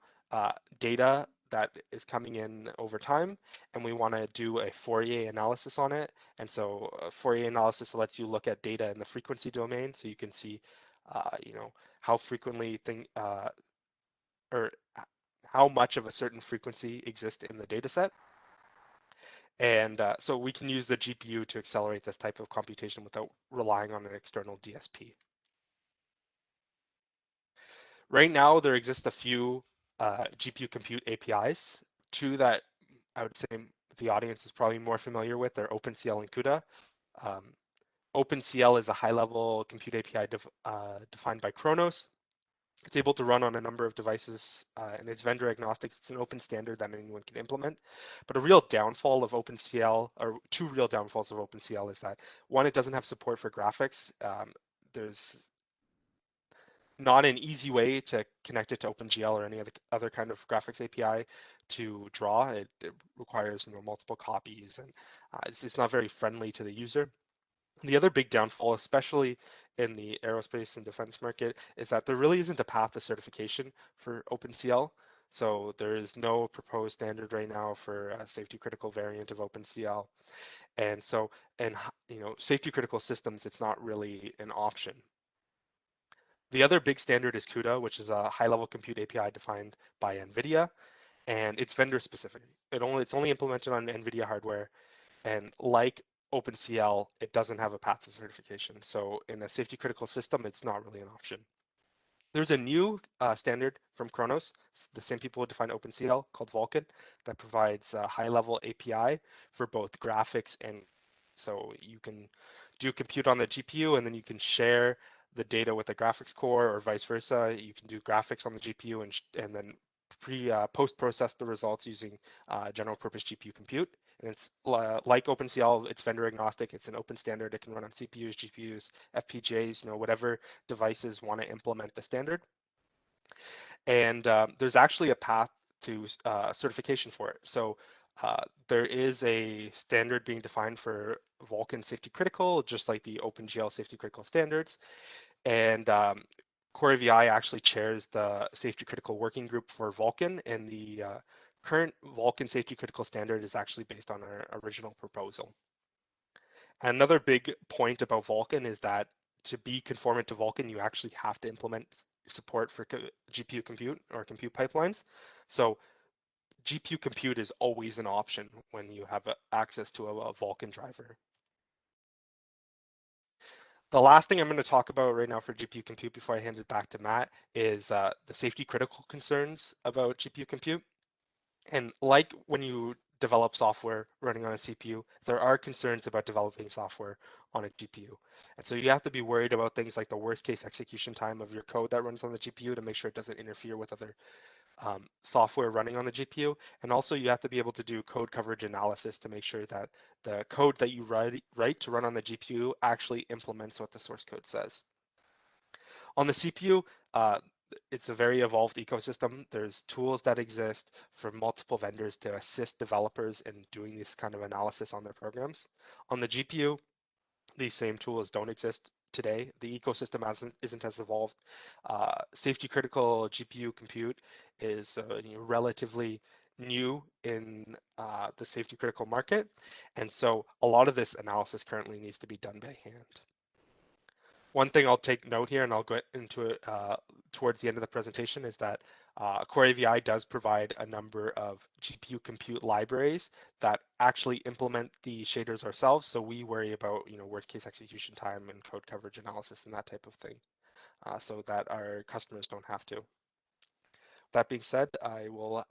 data that is coming in over time, and we want to do a Fourier analysis on it. And so Fourier analysis lets you look at data in the frequency domain, so you can see, how frequently or how much of a certain frequency exists in the data set. And so we can use the GPU to accelerate this type of computation without relying on an external DSP. Right now, there exist a few GPU compute APIs. Two that I would say the audience is probably more familiar with are OpenCL and CUDA. OpenCL is a high-level compute API defined by Khronos. It's able to run on a number of devices, and it's vendor agnostic. It's an open standard that anyone can implement. But a real downfall of OpenCL, or two real downfalls of OpenCL, is that one, it doesn't have support for graphics. There's not an easy way to connect it to OpenGL or any other kind of graphics API to draw. It requires multiple copies, and it's not very friendly to the user. The other big downfall, especially in the aerospace and defense market, is that there really isn't a path to certification for OpenCL. So there is no proposed standard right now for a safety critical variant of OpenCL. And so in safety critical systems, it's not really an option. The other big standard is CUDA, which is a high level compute API defined by NVIDIA, and it's vendor specific. It's only implemented on NVIDIA hardware. And like OpenCL, it doesn't have a path to certification. So in a safety critical system, it's not really an option. There's a new standard from Khronos, the same people who define OpenCL, called Vulkan, that provides a high level API for both graphics and so you can do compute on the GPU and then you can share the data with the graphics core or vice versa. You can do graphics on the GPU and then post-process the results using general purpose GPU compute. And it's like OpenCL, it's vendor agnostic. It's an open standard. It can run on CPUs, GPUs, FPGAs, whatever devices want to implement the standard. And there's actually a path to certification for it. So there is a standard being defined for Vulkan safety critical, just like the OpenGL safety critical standards. And CoreVI actually chairs the safety critical working group for Vulkan, and the current Vulkan safety critical standard is actually based on our original proposal. And another big point about Vulkan is that to be conformant to Vulkan, you actually have to implement support for GPU compute or compute pipelines. So GPU compute is always an option when you have access to a Vulkan driver. The last thing I'm going to talk about right now for GPU compute before I hand it back to Matt is the safety critical concerns about GPU compute. And like when you develop software running on a CPU, there are concerns about developing software on a GPU. And so you have to be worried about things like the worst case execution time of your code that runs on the GPU to make sure it doesn't interfere with other software running on the GPU. And also you have to be able to do code coverage analysis to make sure that the code that you write to run on the GPU actually implements what the source code says. On the CPU, it's a very evolved ecosystem. There's tools that exist for multiple vendors to assist developers in doing this kind of analysis on their programs. On the GPU, these same tools don't exist today. The ecosystem isn't as evolved. Safety critical GPU compute is relatively new in the safety critical market. And so a lot of this analysis currently needs to be done by hand. One thing I'll take note here, and I'll go into it towards the end of the presentation, is that Core AVI does provide a number of GPU compute libraries that actually implement the shaders ourselves. So we worry about worst case execution time and code coverage analysis and that type of thing, so that our customers don't have to. That being said, I will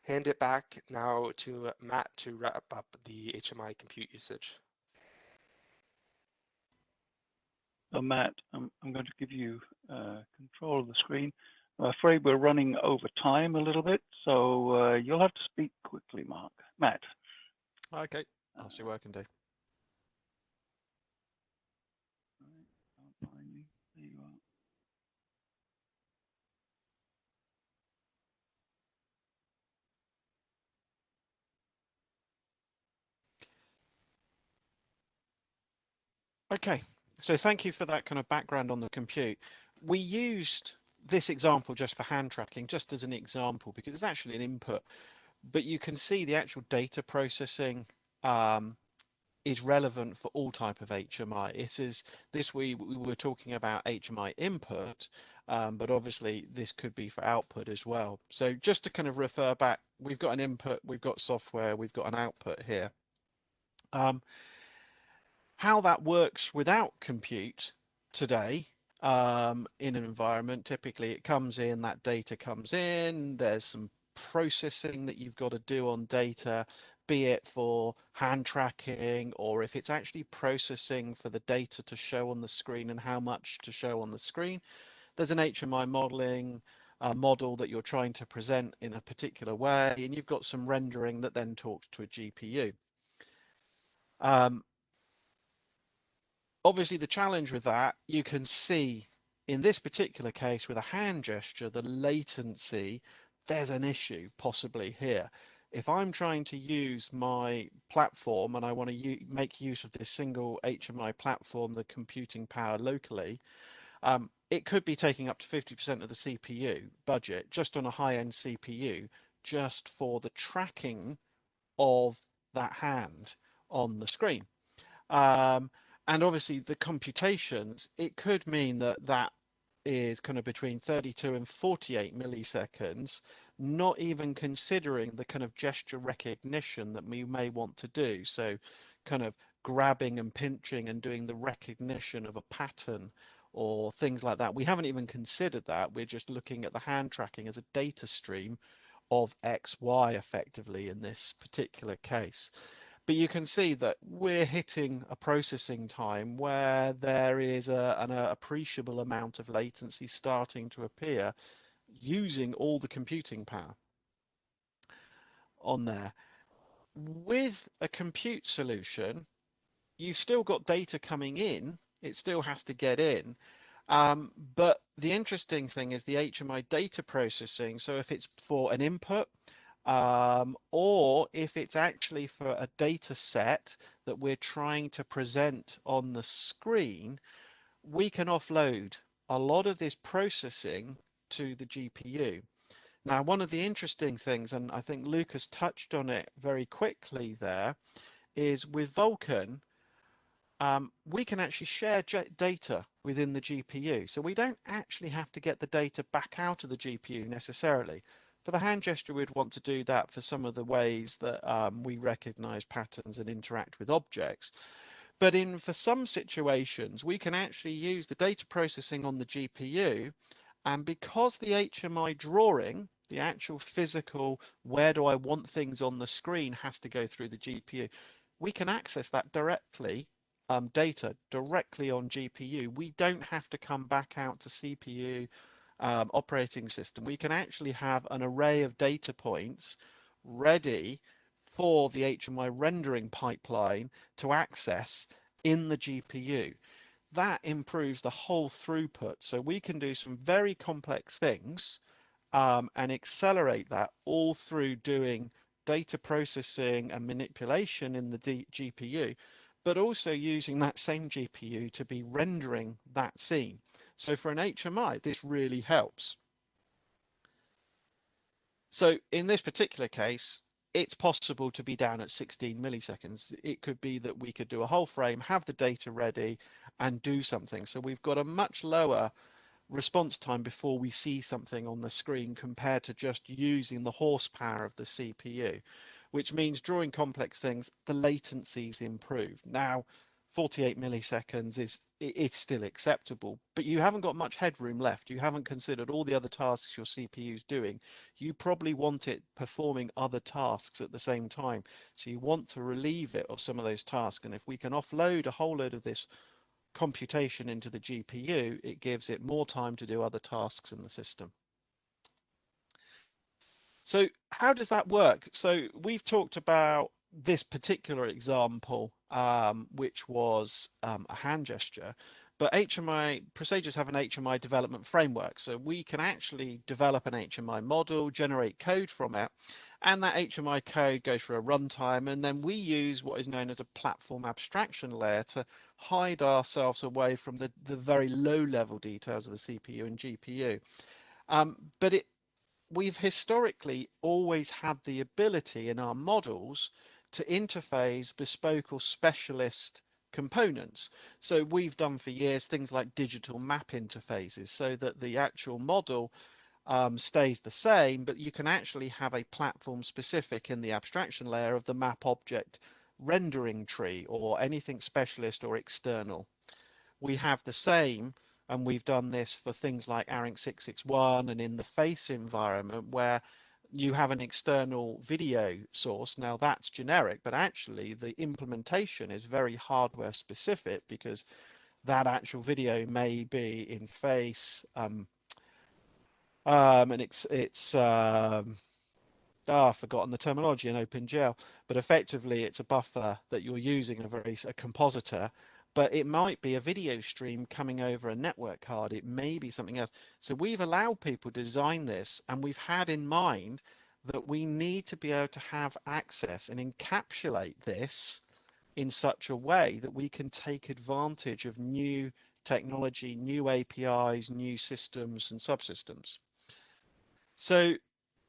hand it back now to Matt to wrap up the HMI compute usage. So Matt, I'm going to give you control of the screen. I'm afraid we're running over time a little bit, so you'll have to speak quickly, Matt. Okay, I'll see what I can do. Can't find me. There you are. Okay, so thank you for that kind of background on the compute. We used this example just for hand tracking, just as an example, because it's actually an input, but you can see the actual data processing is relevant for all type of HMI. It is this we were talking about HMI input, but obviously this could be for output as well. So just to kind of refer back, we've got an input, we've got software, we've got an output here. How that works without compute today in an environment, typically it comes in, that data comes in, there's some processing that you've got to do on data, be it for hand tracking or if it's actually processing for the data to show on the screen and how much to show on the screen. There's an HMI modeling model that you're trying to present in a particular way, and you've got some rendering that then talks to a GPU. Obviously, the challenge with that, you can see in this particular case with a hand gesture, the latency, there's an issue possibly here. If I'm trying to use my platform and I want to make use of this single HMI platform, the computing power locally, it could be taking up to 50% of the CPU budget just on a high-end CPU, just for the tracking of that hand on the screen. And obviously the computations, it could mean that that is kind of between 32 and 48 milliseconds, not even considering the kind of gesture recognition that we may want to do. So kind of grabbing and pinching and doing the recognition of a pattern or things like that. We haven't even considered that. We're just looking at the hand tracking as a data stream of X, Y effectively in this particular case. But you can see that we're hitting a processing time where there is an appreciable amount of latency starting to appear using all the computing power on there. With a compute solution, you've still got data coming in. It still has to get in. But the interesting thing is the HMI data processing. So if it's for an input, or if it's actually for a data set that we're trying to present on the screen, we can offload a lot of this processing to the GPU. Now, one of the interesting things, and I think Lucas touched on it very quickly there, is with Vulkan, we can actually share data within the GPU. So we don't actually have to get the data back out of the GPU necessarily. For the hand gesture, we'd want to do that for some of the ways that we recognize patterns and interact with objects. But for some situations, we can actually use the data processing on the GPU, and because the HMI drawing, the actual physical, where do I want things on the screen, has to go through the GPU, we can access that directly, data directly on GPU. We don't have to come back out to CPU, operating system. We can actually have an array of data points ready for the HMI rendering pipeline to access in the GPU. That improves the whole throughput. So we can do some very complex things, and accelerate that all through doing data processing and manipulation in the GPU, but also using that same GPU to be rendering that scene. So for an HMI, this really helps. So in this particular case, it's possible to be down at 16 milliseconds. It could be that we could do a whole frame, have the data ready, and do something. So we've got a much lower response time before we see something on the screen compared to just using the horsepower of the CPU, which means drawing complex things, the latency's improved. Now, 48 milliseconds it's still acceptable, but you haven't got much headroom left. You haven't considered all the other tasks your CPU is doing. You probably want it performing other tasks at the same time. So you want to relieve it of some of those tasks. And if we can offload a whole load of this computation into the GPU, it gives it more time to do other tasks in the system. So how does that work? So we've talked about this particular example, which was a hand gesture, but HMI PRESAGIS have an HMI development framework. So we can actually develop an HMI model, generate code from it, and that HMI code goes through a runtime, and then we use what is known as a platform abstraction layer to hide ourselves away from the very low level details of the CPU and GPU. But we've historically always had the ability in our models to interface bespoke or specialist components. So we've done for years things like digital map interfaces so that the actual model stays the same, but you can actually have a platform specific in the abstraction layer of the map object rendering tree or anything specialist or external. We have the same, and we've done this for things like ARINC 661 and in the face environment where you have an external video source. Now that's generic, but actually the implementation is very hardware specific because that actual video may be in face, and I've forgotten the terminology in OpenGL, but effectively it's a buffer that you're using, a compositor, but it might be a video stream coming over a network card. It may be something else. So we've allowed people to design this, and we've had in mind that we need to be able to have access and encapsulate this in such a way that we can take advantage of new technology, new APIs, new systems and subsystems. So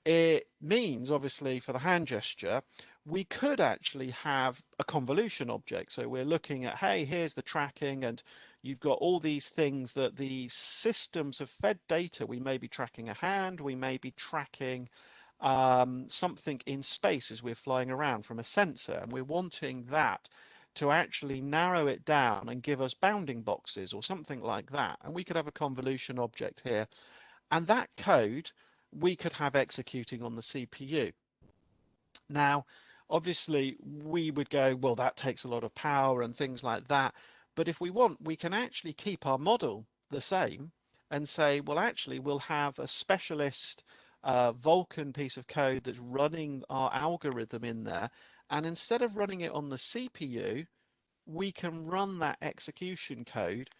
it means, obviously, for the hand gesture, we could actually have a convolution object. So we're looking at, hey, here's the tracking, and you've got all these things that the systems have fed data. We may be tracking a hand, we may be tracking something in space as we're flying around from a sensor, and we're wanting that to actually narrow it down and give us bounding boxes or something like that. And we could have a convolution object here. And that code we could have executing on the CPU. Now, obviously, we would go, well, that takes a lot of power and things like that. But if we want, we can actually keep our model the same and say, well, actually, we'll have a specialist Vulkan piece of code that's running our algorithm in there. And instead of running it on the CPU, we can run that execution code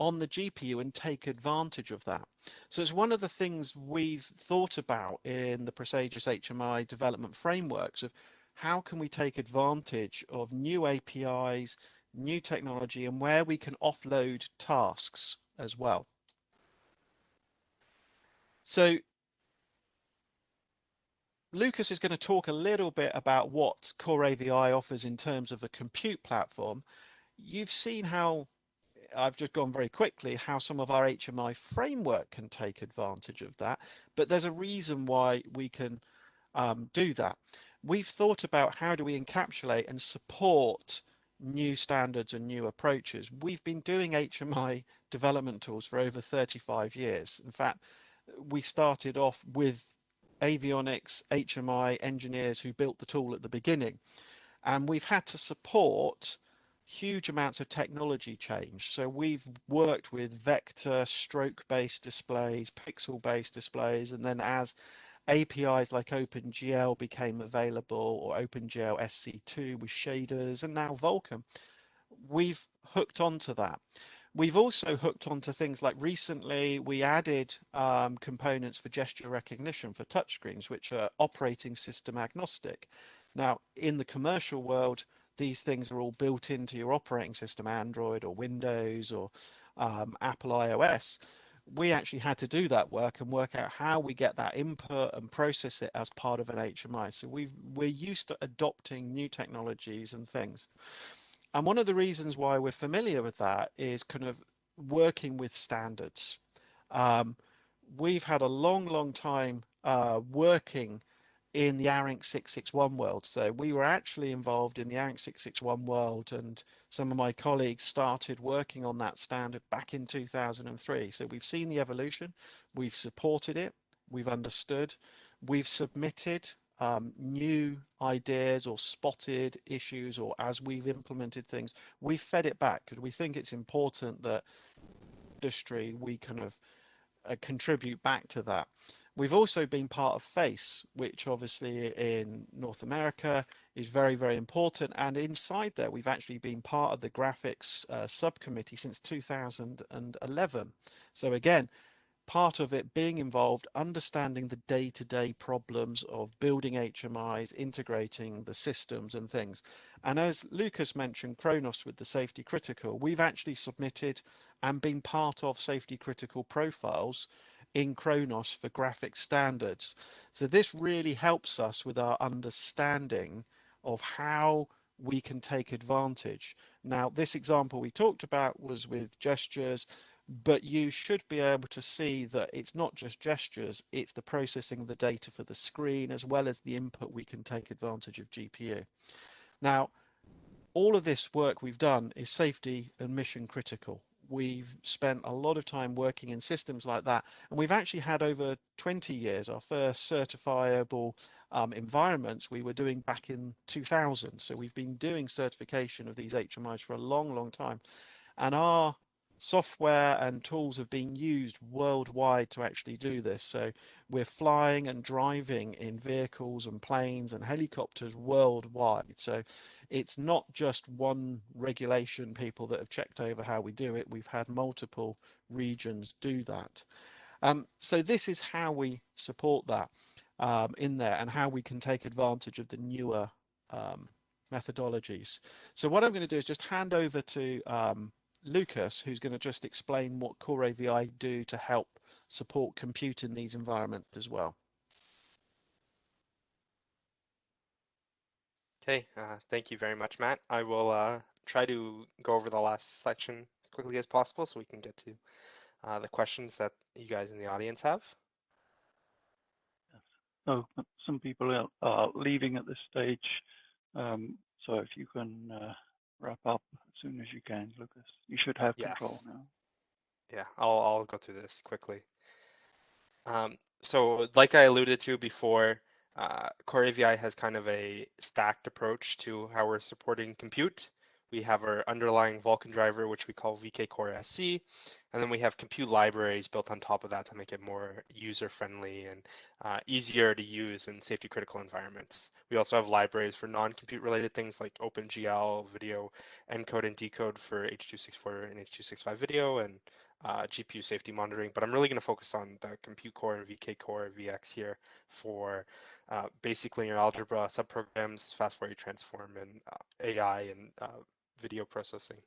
on the GPU and take advantage of that. So it's one of the things we've thought about in the PRESAGIS HMI development frameworks of how can we take advantage of new APIs, new technology, and where we can offload tasks as well. So Lucas is going to talk a little bit about what Core AVI offers in terms of a compute platform. You've seen how I've just gone very quickly how some of our HMI framework can take advantage of that, but there's a reason why we can do that. We've thought about how do we encapsulate and support new standards and new approaches. We've been doing HMI development tools for over 35 years. In fact, we started off with avionics HMI engineers who built the tool at the beginning, and we've had to support huge amounts of technology change. So we've worked with vector, stroke-based displays, pixel-based displays, and then as APIs like OpenGL became available, or OpenGL SC2 with shaders, and now Vulkan, we've hooked onto that. We've also hooked onto things like recently we added components for gesture recognition for touchscreens, which are operating system agnostic. Now, in the commercial world, these things are all built into your operating system, Android or Windows or Apple iOS. We actually had to do that work and work out how we get that input and process it as part of an HMI. So we're used to adopting new technologies and things. And one of the reasons why we're familiar with that is kind of working with standards. Um, we've had a long time working in the ARINC 661 world. So we were actually involved in the ARINC 661 world, and some of my colleagues started working on that standard back in 2003. So we've seen the evolution, we've supported it, we've understood, we've submitted new ideas or spotted issues, or as we've implemented things, we've fed it back because we think it's important that industry we kind of contribute back to that. We've also been part of FACE, which obviously in North America is very important. And inside there, we've actually been part of the graphics subcommittee since 2011. So again, part of it being involved, understanding the day-to-day problems of building HMIs, integrating the systems and things. And as Lucas mentioned, Kronos with the safety critical, we've actually submitted and been part of safety critical profiles in Kronos for graphic standards. So this really helps us with our understanding of how we can take advantage. Now, this example we talked about was with gestures, but you should be able to see that it's not just gestures, it's the processing of the data for the screen as well as the input we can take advantage of GPU. Now, all of this work we've done is safety and mission critical. We've spent a lot of time working in systems like that, and we've actually had over 20 years. Our first certifiable environments we were doing back in 2000. So we've been doing certification of these HMIs for a long time. And our software and tools have been used worldwide to actually do this. So we're flying and driving in vehicles and planes and helicopters worldwide. So it's not just one regulation people that have checked over how we do it. We've had multiple regions do that. So this is how we support that in there, and how we can take advantage of the newer methodologies. So what I'm going to do is just hand over to Lucas, who's going to just explain what Core AVI do to help support compute in these environments as well. Okay, thank you very much, Matt. I will try to go over the last section as quickly as possible so we can get to the questions that you guys in the audience have. So some people are leaving at this stage. So if you can wrap up as soon as you can, Lucas, you should have control now. Yeah, I'll go through this quickly. So like I alluded to before, Core AVI has kind of a stacked approach to how we're supporting compute. We have our underlying Vulkan driver, which we call VK Core SC, and then we have compute libraries built on top of that to make it more user-friendly and easier to use in safety-critical environments. We also have libraries for non-compute related things like OpenGL, video encode and decode for H.264 and H.265 video, and GPU safety monitoring, but I'm really going to focus on the compute core and VK core VX here for basic linear algebra subprograms, fast Fourier transform, and AI and video processing.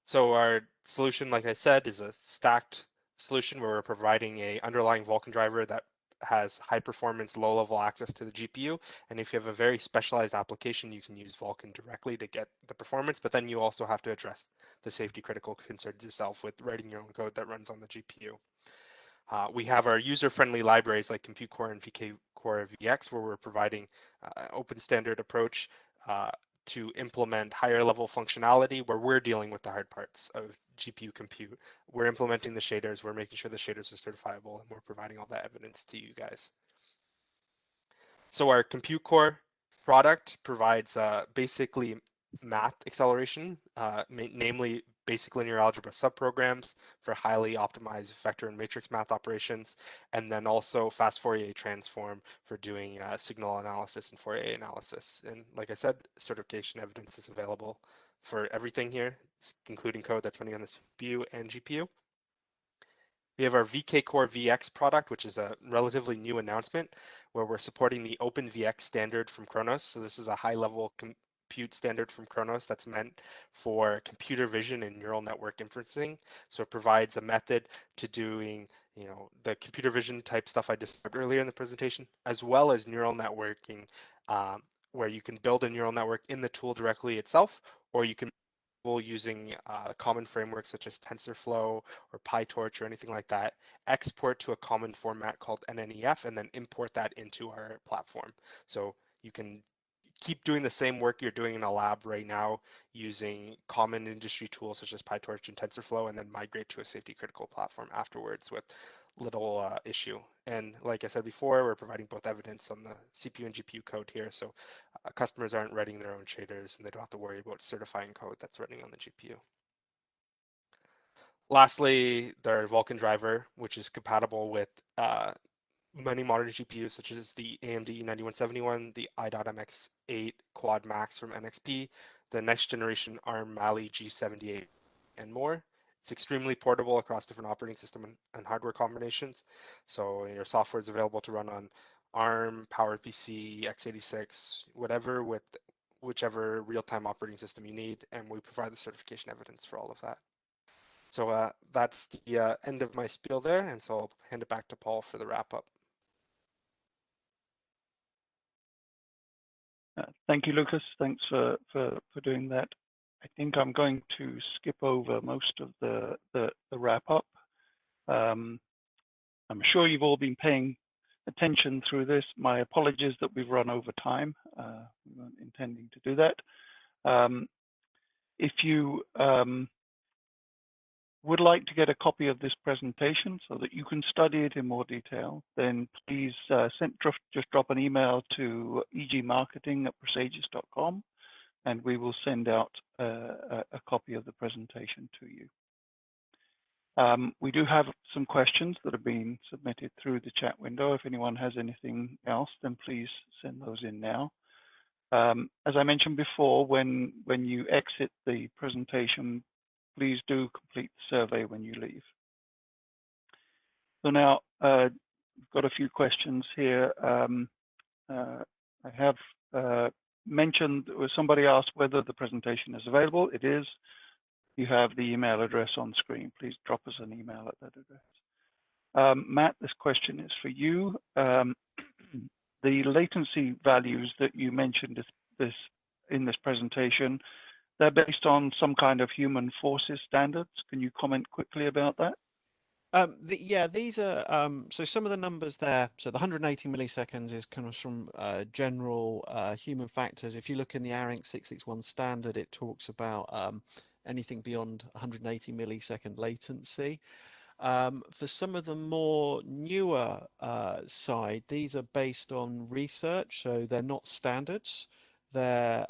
So our solution, like I said, is a stacked solution where we're providing a underlying Vulkan driver that has high performance, low level access to the GPU. And if you have a very specialized application, you can use Vulkan directly to get the performance, but then you also have to address the safety critical concerns yourself with writing your own code that runs on the GPU. We have our user-friendly libraries like Compute Core and VK Core VX, where we're providing open standard approach to implement higher level functionality where we're dealing with the hard parts of GPU compute. We're implementing the shaders, we're making sure the shaders are certifiable, and we're providing all that evidence to you guys. So our compute core product provides basically math acceleration, namely basic linear algebra subprograms for highly optimized vector and matrix math operations, and then also fast Fourier transform for doing signal analysis and Fourier analysis. And like I said, certification evidence is available for everything here, including code that's running on the CPU and GPU. We have our VK Core VX product, which is a relatively new announcement where we're supporting the OpenVX standard from Kronos. So this is a high-level compute standard from Kronos that's meant for computer vision and neural network inferencing. So it provides a method to doing, the computer vision type stuff I described earlier in the presentation, as well as neural networking, where you can build a neural network in the tool directly itself, or you can using common frameworks such as TensorFlow or PyTorch or anything like that, export to a common format called NNEF, and then import that into our platform. So you can keep doing the same work you're doing in a lab right now using common industry tools such as PyTorch and TensorFlow, and then migrate to a safety critical platform afterwards with little issue. And like I said before, we're providing both evidence on the CPU and GPU code here, so customers aren't writing their own shaders and they don't have to worry about certifying code that's running on the GPU. Lastly, their Vulkan driver, which is compatible with many modern GPUs such as the AMD E9171, the i.MX8 Quad Max from NXP, the next generation ARM Mali G78, and more. It's extremely portable across different operating system and hardware combinations. So your software is available to run on ARM, PowerPC, x86, whatever, with whichever real-time operating system you need, and we provide the certification evidence for all of that. So that's the end of my spiel there, and so I'll hand it back to Paul for the wrap-up. Thank you, Lucas. Thanks for doing that. I think I'm going to skip over most of the wrap-up. I'm sure you've all been paying attention through this. My apologies that we've run over time. We weren't intending to do that. If you would like to get a copy of this presentation so that you can study it in more detail, then please just drop an email to egmarketing@presagis.com, and we will send out a copy of the presentation to you. We do have some questions that have been submitted through the chat window. If anyone has anything else, then please send those in now. As I mentioned before, when you exit the presentation, please do complete the survey when you leave. So now, we've got a few questions here. I have mentioned, somebody asked whether the presentation is available. It is. You have the email address on screen. Please drop us an email at that address. Matt, this question is for you. The latency values that you mentioned in this presentation, they're based on some kind of human forces standards. Can you comment quickly about that? Yeah, these are so some of the numbers there. So the 180 milliseconds is kind of from general human factors. If you look in the ARINC 661 standard, it talks about anything beyond 180 millisecond latency. For some of the more newer side, these are based on research, so they're not standards. They're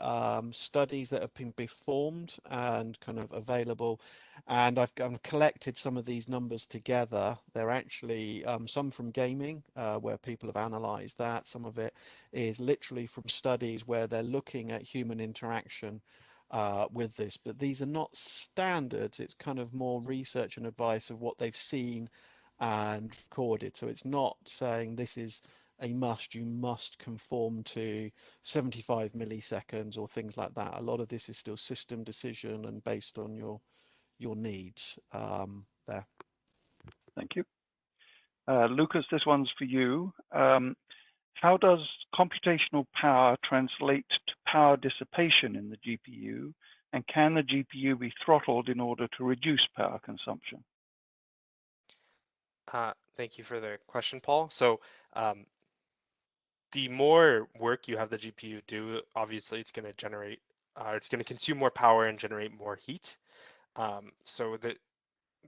studies that have been performed and kind of available. And I've collected some of these numbers together. They're actually some from gaming, where people have analyzed that. Some of it is literally from studies where they're looking at human interaction with this. But these are not standards. It's kind of more research and advice of what they've seen and recorded. So it's not saying this is a must, you must conform to 75 milliseconds or things like that. A lot of this is still system decision and based on your needs there. Thank you. Lucas, this one's for you. How does computational power translate to power dissipation in the GPU? And can the GPU be throttled in order to reduce power consumption? Thank you for the question, Paul. So the more work you have the GPU do, obviously it's going to generate it's going to consume more power and generate more heat. So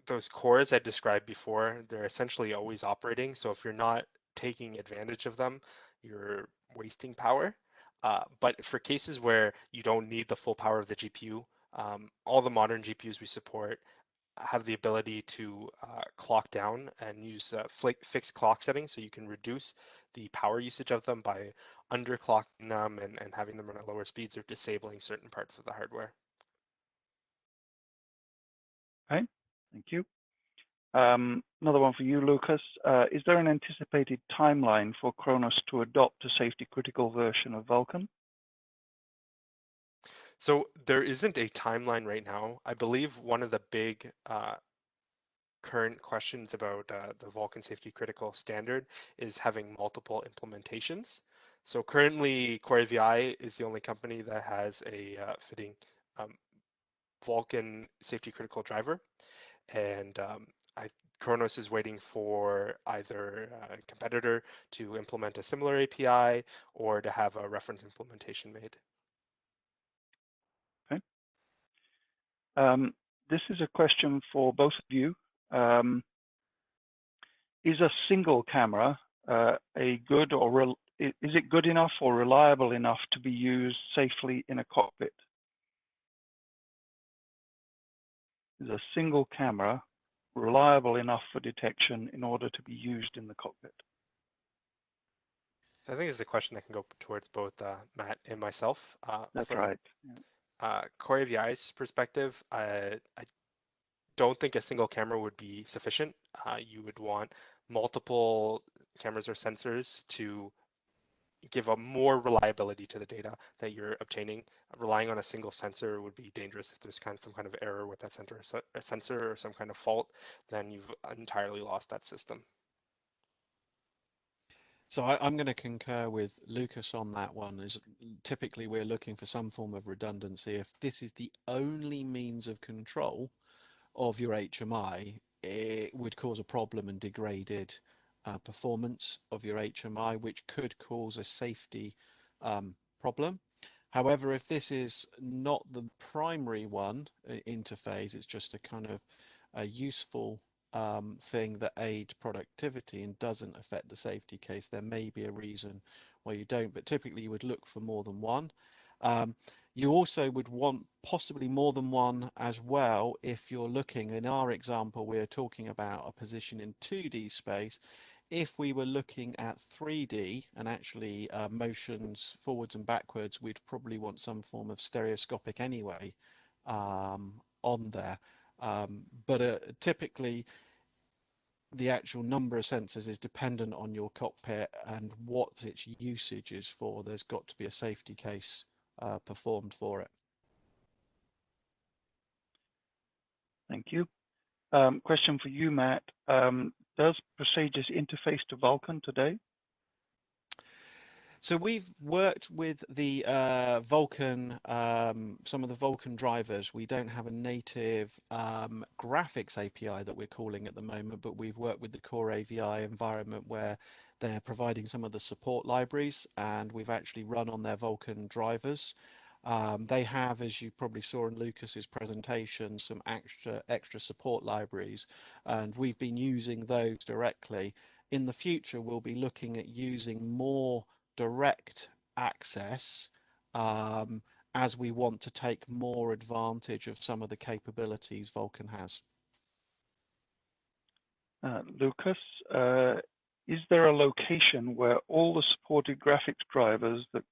those cores I described before, they're essentially always operating. So if you're not taking advantage of them, you're wasting power. But for cases where you don't need the full power of the GPU, all the modern GPUs we support have the ability to clock down and use fixed clock settings, so you can reduce the power usage of them by underclocking them and having them run at lower speeds or disabling certain parts of the hardware. Okay, thank you. Another one for you, Lucas. Is there an anticipated timeline for Kronos to adopt a safety critical version of Vulkan? So there isn't a timeline right now. I believe one of the big current questions about the Vulkan safety critical standard is having multiple implementations. So currently CoreAVI is the only company that has a fitting Vulkan safety critical driver. And Kronos is waiting for either a competitor to implement a similar API or to have a reference implementation made. Okay. This is a question for both of you. Is a single camera is it good enough or reliable enough to be used safely in a cockpit? Is a single camera reliable enough for detection in order to be used in the cockpit? I think it's a question that can go towards both Matt and myself. That's From right. CoreAVI's perspective, I don't think a single camera would be sufficient. You would want multiple cameras or sensors to give a more reliability to the data that you're obtaining. Relying on a single sensor would be dangerous. If there's some kind of error with that sensor or some kind of fault, then you've entirely lost that system. So I'm going to concur with Lucas on that one. Is typically we're looking for some form of redundancy. If this is the only means of control of your HMI, it would cause a problem and degraded performance of your HMI, which could cause a safety problem. However, if this is not the primary one interface, it's just a kind of a useful thing that aids productivity and doesn't affect the safety case, there may be a reason why you don't, but typically you would look for more than one. You also would want possibly more than one as well if you're looking, in our example, we're talking about a position in 2D space. If we were looking at 3D and actually motions forwards and backwards, we'd probably want some form of stereoscopic anyway on there. But typically, the actual number of sensors is dependent on your cockpit and what its usage is for. There's got to be a safety case performed for it. Thank you. Question for you, Matt. Does PRESAGIS interface to Vulkan today? So we've worked with the Vulkan, some of the Vulkan drivers. We don't have a native graphics API that we're calling at the moment, but we've worked with the core AVI environment where they're providing some of the support libraries, and we've actually run on their Vulkan drivers. They have, as you probably saw in Lucas's presentation, some extra support libraries, and we've been using those directly. In the future, we'll be looking at using more direct access as we want to take more advantage of some of the capabilities Vulkan has. Lucas, is there a location where all the supported graphics drivers that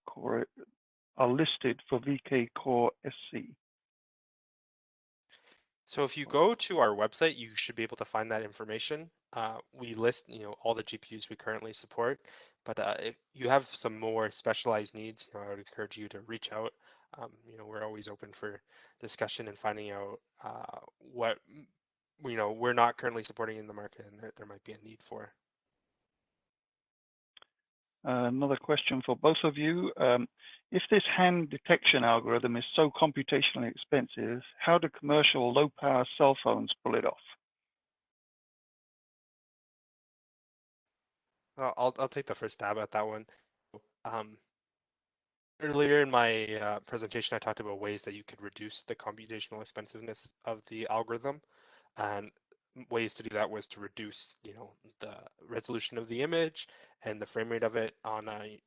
are listed for VK Core SC? So if you go to our website, you should be able to find that information. We list, all the GPUs we currently support, but if you have some more specialized needs, I would encourage you to reach out. We're always open for discussion and finding out what, we're not currently supporting in the market and there might be a need for. Another question for both of you. If this hand detection algorithm is so computationally expensive, how do commercial low-power cell phones pull it off? I'll take the first stab at that one. Earlier in my presentation, I talked about ways that you could reduce the computational expensiveness of the algorithm, and ways to do that was to reduce, the resolution of the image and the frame rate of it. On a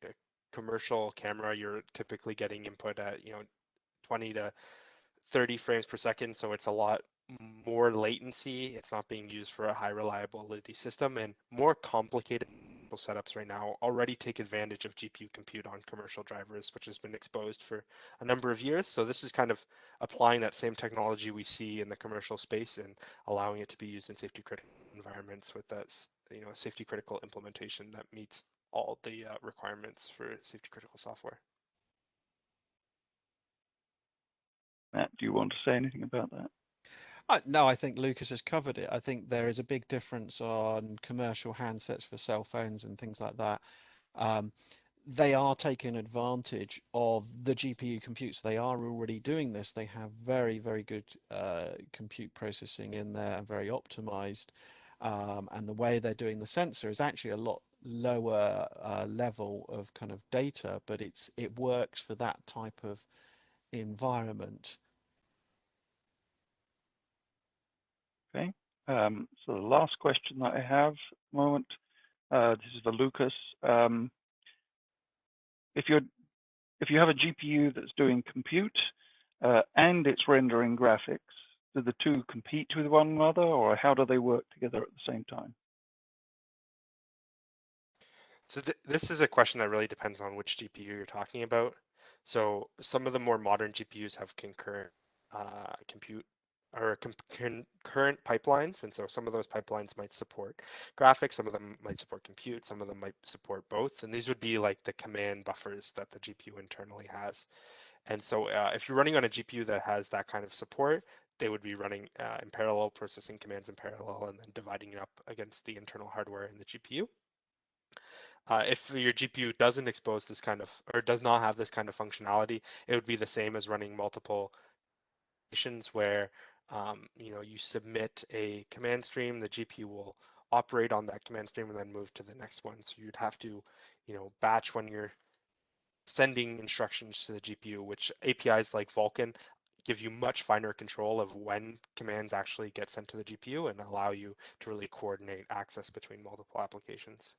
commercial camera, you're typically getting input at 20 to 30 frames per second, so it's a lot more latency. It's not being used for a high reliability system, and more complicated setups right now already take advantage of GPU compute on commercial drivers, which has been exposed for a number of years. So this is kind of applying that same technology we see in the commercial space and allowing it to be used in safety critical environments with a safety critical implementation that meets all the requirements for safety critical software. Matt, do you want to say anything about that? No, I think Lucas has covered it. I think there is a big difference on commercial handsets for cell phones and things like that. They are taking advantage of the GPU computes. They are already doing this. They have very, very good compute processing in there and very optimized. And the way they're doing the sensor is actually a lot lower level of kind of data, but it works for that type of environment. Okay. So the last question that I have at the moment, this is for Lucas. If you have a GPU that's doing compute and it's rendering graphics, do the two compete with one another, or how do they work together at the same time? So this is a question that really depends on which GPU you're talking about. So some of the more modern GPUs have concurrent compute or concurrent pipelines, and so some of those pipelines might support graphics, some of them might support compute, some of them might support both, and these would be like the command buffers that the GPU internally has. And so if you're running on a GPU that has that kind of support, they would be running in parallel, processing commands in parallel, and then dividing it up against the internal hardware in the GPU. If your GPU doesn't expose this kind of, or does not have this kind of functionality, it would be the same as running multiple applications where you submit a command stream, the GPU will operate on that command stream and then move to the next one. So you'd have to, batch when you're sending instructions to the GPU, which APIs like Vulkan give you much finer control of when commands actually get sent to the GPU and allow you to really coordinate access between multiple applications.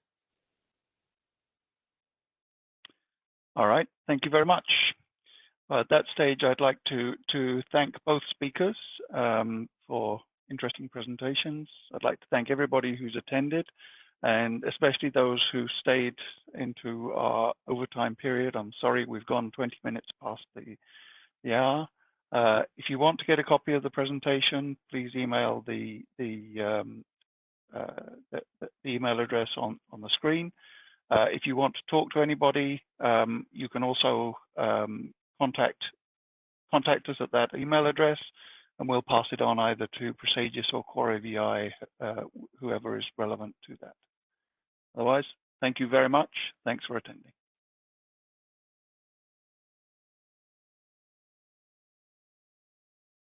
All right, thank you very much. At that stage, I'd like to thank both speakers for interesting presentations. I'd like to thank everybody who's attended, and especially those who stayed into our overtime period. I'm sorry we've gone 20 minutes past the hour. If you want to get a copy of the presentation, please email the email address on the screen. If you want to talk to anybody, you can also contact us at that email address, and we'll pass it on either to PRESAGIS or Core AVI, whoever is relevant to that. Otherwise, thank you very much. Thanks for attending.